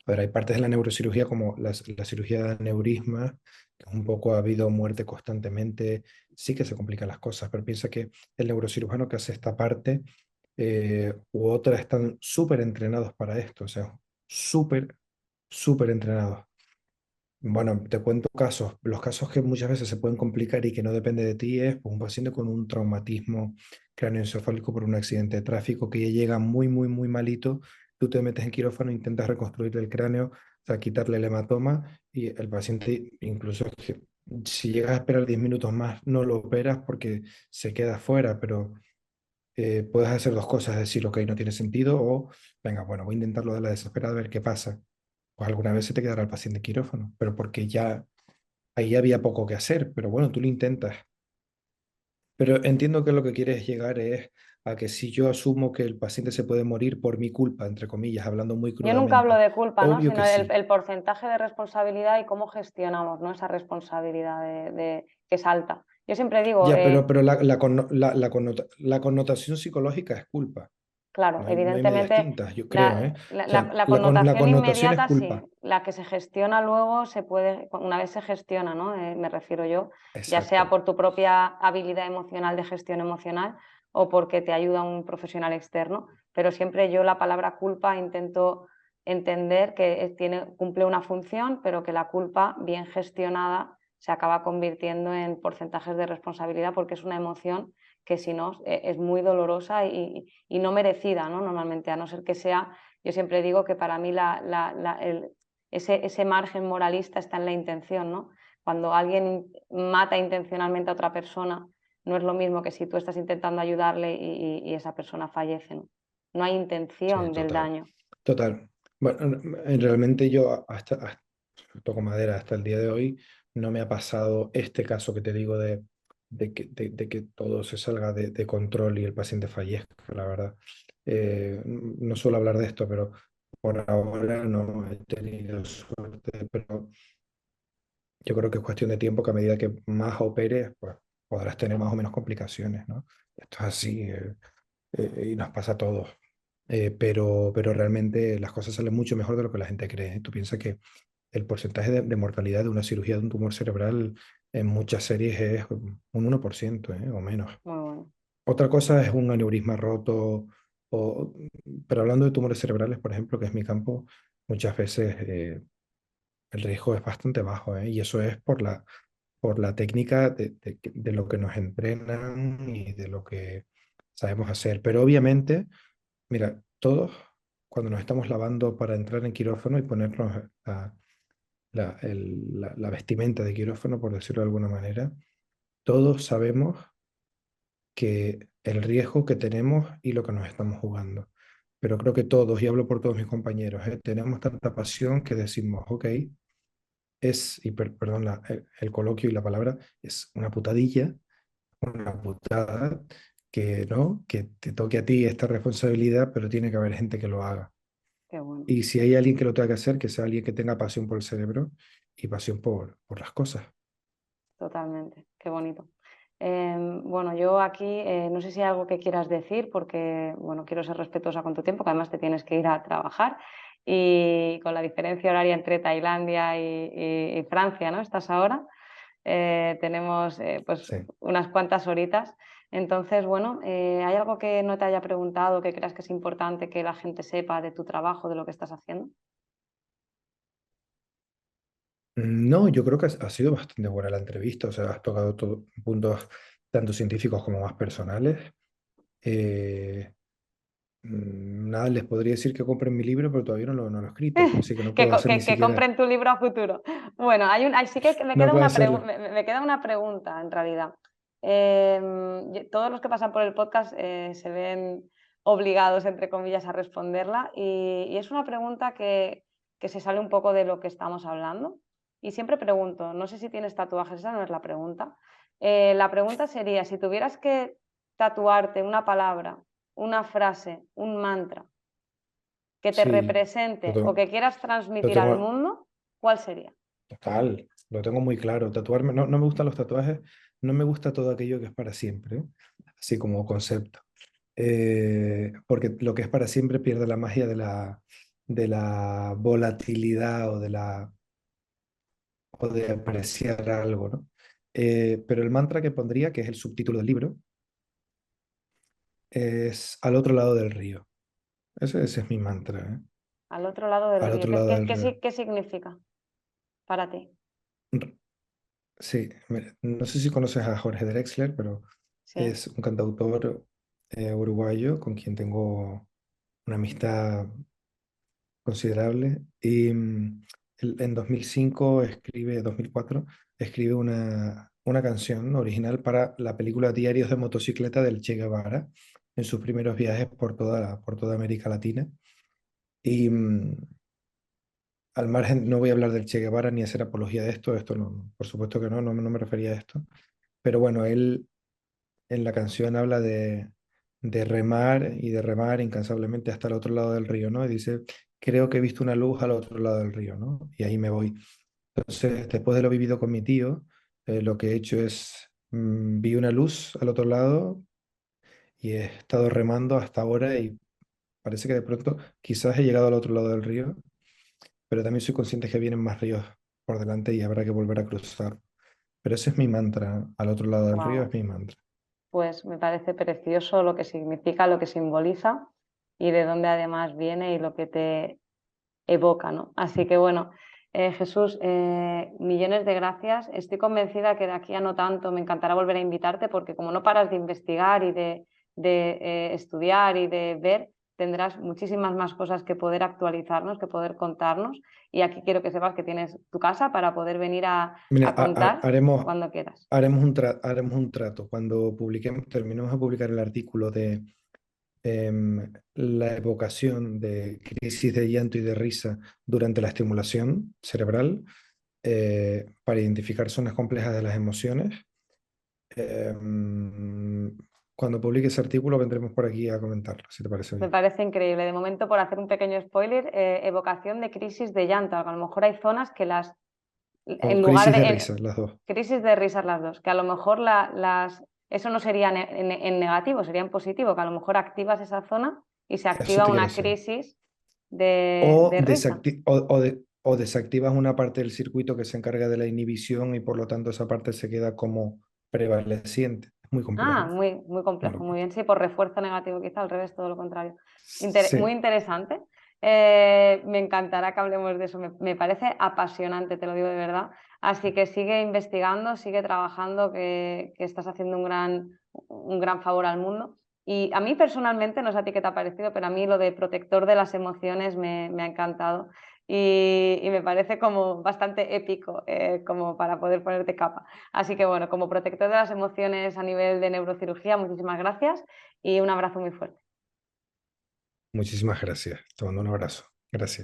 A ver, hay partes de la neurocirugía como la cirugía de aneurisma, que un poco ha habido muerte constantemente, sí que se complican las cosas, pero piensa que el neurocirujano que hace esta parte u otra están súper entrenados para esto, o sea, súper, súper entrenados. Bueno, te cuento casos. Los casos que muchas veces se pueden complicar y que no depende de ti es pues, un paciente con un traumatismo cráneoencefálico por un accidente de tráfico que ya llega muy, muy, muy malito. Tú te metes en quirófano, intentas reconstruirle el cráneo, o sea, quitarle el hematoma y el paciente, incluso si llegas a esperar 10 minutos más, no lo operas porque se queda fuera, pero puedes hacer dos cosas, decir, ok, no tiene sentido o, venga, bueno, voy a intentarlo de la desesperada a ver qué pasa. Pues alguna vez se te quedará el paciente en quirófano, pero porque ya ahí había poco que hacer, pero bueno, tú lo intentas. Pero entiendo que lo que quieres llegar es a que si yo asumo que el paciente se puede morir por mi culpa, entre comillas, hablando muy Yo nunca hablo crudamente, de culpa, ¿no? obvio Sino que sí. el porcentaje de responsabilidad y cómo gestionamos, ¿no? Esa responsabilidad que salta. Yo siempre digo, Ya, pero la connotación psicológica es culpa. claro, No hay medias evidentemente tintas, yo creo, ¿eh? O sea, la la connotación connotación es inmediata sí, culpa. la que se gestiona luego se puede, una vez se gestiona, ¿no? Me refiero yo, ya sea Exacto. por tu propia habilidad emocional de gestión emocional o porque te ayuda un profesional externo, pero siempre yo la palabra culpa intento entender que cumple una función, pero que la culpa bien gestionada se acaba convirtiendo en porcentajes de responsabilidad porque es una emoción que si no es muy dolorosa y no merecida, ¿no? Normalmente, a no ser que sea, yo siempre digo que para mí ese margen moralista está en la intención, ¿no? Cuando alguien mata intencionalmente a otra persona, no es lo mismo que si tú estás intentando ayudarle y esa persona fallece, ¿no? No hay Sí, intención del total. daño. Total. Bueno, realmente yo toco madera, hasta el día de hoy no me ha pasado este caso que te digo de que todo se salga de control y el paciente fallezca, la verdad. No suelo hablar de esto, pero por ahora no he tenido suerte, pero yo creo que es cuestión de tiempo que a medida que más operes, pues podrás tener más o menos complicaciones, ¿no? Esto es así, y nos pasa a todos. Pero realmente las cosas salen mucho mejor de lo que la gente cree. Tú piensas que el porcentaje de mortalidad de una cirugía de un tumor cerebral en muchas series es un 1%, o menos. Muy bueno. Otra cosa es un aneurisma roto, o, pero hablando de tumores cerebrales, por ejemplo, que es mi campo, muchas veces el riesgo es bastante bajo, y eso es por la técnica de lo que nos entrenan y de lo que sabemos hacer. Pero obviamente, mira, todos cuando nos estamos lavando para entrar en quirófano y ponernos la vestimenta de quirófano, por decirlo de alguna manera, todos sabemos que el riesgo que tenemos y lo que nos estamos jugando. Pero creo que todos, y hablo por todos mis compañeros, tenemos tanta pasión que decimos, ok, perdón el coloquio y la palabra, es una putadilla, una putada ¿no? Que te toque a ti esta responsabilidad, pero tiene que haber gente que lo haga. Qué bueno, Y si hay alguien que lo tenga que hacer, que sea alguien que tenga pasión por el cerebro y pasión por las cosas. totalmente, qué bonito. Bueno, yo aquí no sé si hay algo que quieras decir, porque bueno, quiero ser respetuosa con tu tiempo, que además te tienes que ir a trabajar. Y con la diferencia horaria entre Tailandia y Francia, ¿no? Estás ahora. Tenemos pues Sí. unas cuantas horitas. Entonces, bueno, ¿hay algo que no te haya preguntado, que creas que es importante que la gente sepa de tu trabajo, de lo que estás haciendo? No, yo creo que ha sido bastante buena la entrevista, o sea, has tocado puntos tanto científicos como más personales. Eh, Nada, les podría decir que compren mi libro, pero todavía no lo he escrito, así que no Que, puedo hacer ni que siquiera, compren tu libro a futuro. Bueno, sí que me no queda puedo una, hacerlo. me queda una pregunta en realidad. Todos los que pasan por el podcast se ven obligados, entre comillas, a responderla y es una pregunta que se sale un poco de lo que estamos hablando. Y siempre pregunto, no sé si tienes tatuajes, esa no es la pregunta. La pregunta sería, si tuvieras que tatuarte una palabra, una frase, un mantra que te Sí, represente lo o tengo, que quieras lo transmitir al tengo mundo, ¿cuál sería? total, lo tengo muy claro. Tatuarme, no me gustan los tatuajes, no me gusta todo aquello que es para siempre, ¿eh? Así como concepto. Porque lo que es para siempre pierde la magia de la volatilidad o de apreciar algo, ¿no? Pero el mantra que pondría, que es el subtítulo del libro, es al otro lado del río. Ese es mi mantra, ¿eh? Al otro lado del Al río. otro lado del río. ¿Qué significa para ti? R- Sí, mira, no sé si conoces a Jorge Drexler, pero Sí. es un cantautor uruguayo con quien tengo una amistad considerable. Y en 2004, escribe una canción original para la película Diarios de motocicleta del Che Guevara en sus primeros viajes por toda América Latina. Y al margen, no voy a hablar del Che Guevara ni hacer apología de esto no, por supuesto que no me refería a esto. Pero bueno, él en la canción habla de remar y de remar incansablemente hasta el otro lado del río, ¿no? Y dice, creo que he visto una luz al otro lado del río, ¿no? Y ahí me voy. Entonces, después de lo vivido con mi tío, lo que he hecho es, vi una luz al otro lado y he estado remando hasta ahora y parece que de pronto quizás he llegado al otro lado del río, pero también soy consciente que vienen más ríos por delante y habrá que volver a cruzar. Pero ese es mi mantra, al otro lado del río Wow. es mi mantra. Pues me parece precioso lo que significa, lo que simboliza y de dónde además viene y lo que te evoca, ¿no? Así que bueno, Jesús, millones de gracias. Estoy convencida que de aquí a no tanto me encantará volver a invitarte porque como no paras de investigar y de estudiar y de ver, tendrás muchísimas más cosas que poder actualizarnos, que poder contarnos. Y aquí quiero que sepas que tienes tu casa para poder venir Mira, a contar haremos, cuando quieras. haremos un trato. Cuando terminemos de publicar el artículo de la evocación de crisis de llanto y de risa durante la estimulación cerebral, para identificar zonas complejas de las emociones, em, cuando publique ese artículo vendremos por aquí a comentarlo, si te parece Me bien. parece increíble. De momento, por hacer un pequeño spoiler, evocación de crisis de llanto. A lo mejor hay zonas que O en lugar crisis de de risa, las dos. crisis de risas las dos, que a lo mejor eso no sería en negativo, sería en positivo, que a lo mejor activas esa zona y se Eso activa te quiero una decir. crisis O, de risa. o desactivas una parte del circuito que se encarga de la inhibición y por lo tanto esa parte se queda como prevaleciente. Es muy Ah, complejo. muy Una complejo, muy locura. bien. Sí, por refuerzo negativo, quizá al revés, todo lo contrario. Muy Sí, interesante. Me encantará que hablemos de eso. Me parece apasionante, te lo digo de verdad. Así que sigue investigando, sigue trabajando, que estás haciendo un gran favor al mundo. Y a mí personalmente, no sé a ti qué te ha parecido, pero a mí lo de protector de las emociones me ha encantado y me parece como bastante épico, como para poder ponerte capa. Así que bueno, como protector de las emociones a nivel de neurocirugía, muchísimas gracias y un abrazo muy fuerte. muchísimas gracias. Te mando un abrazo. Gracias.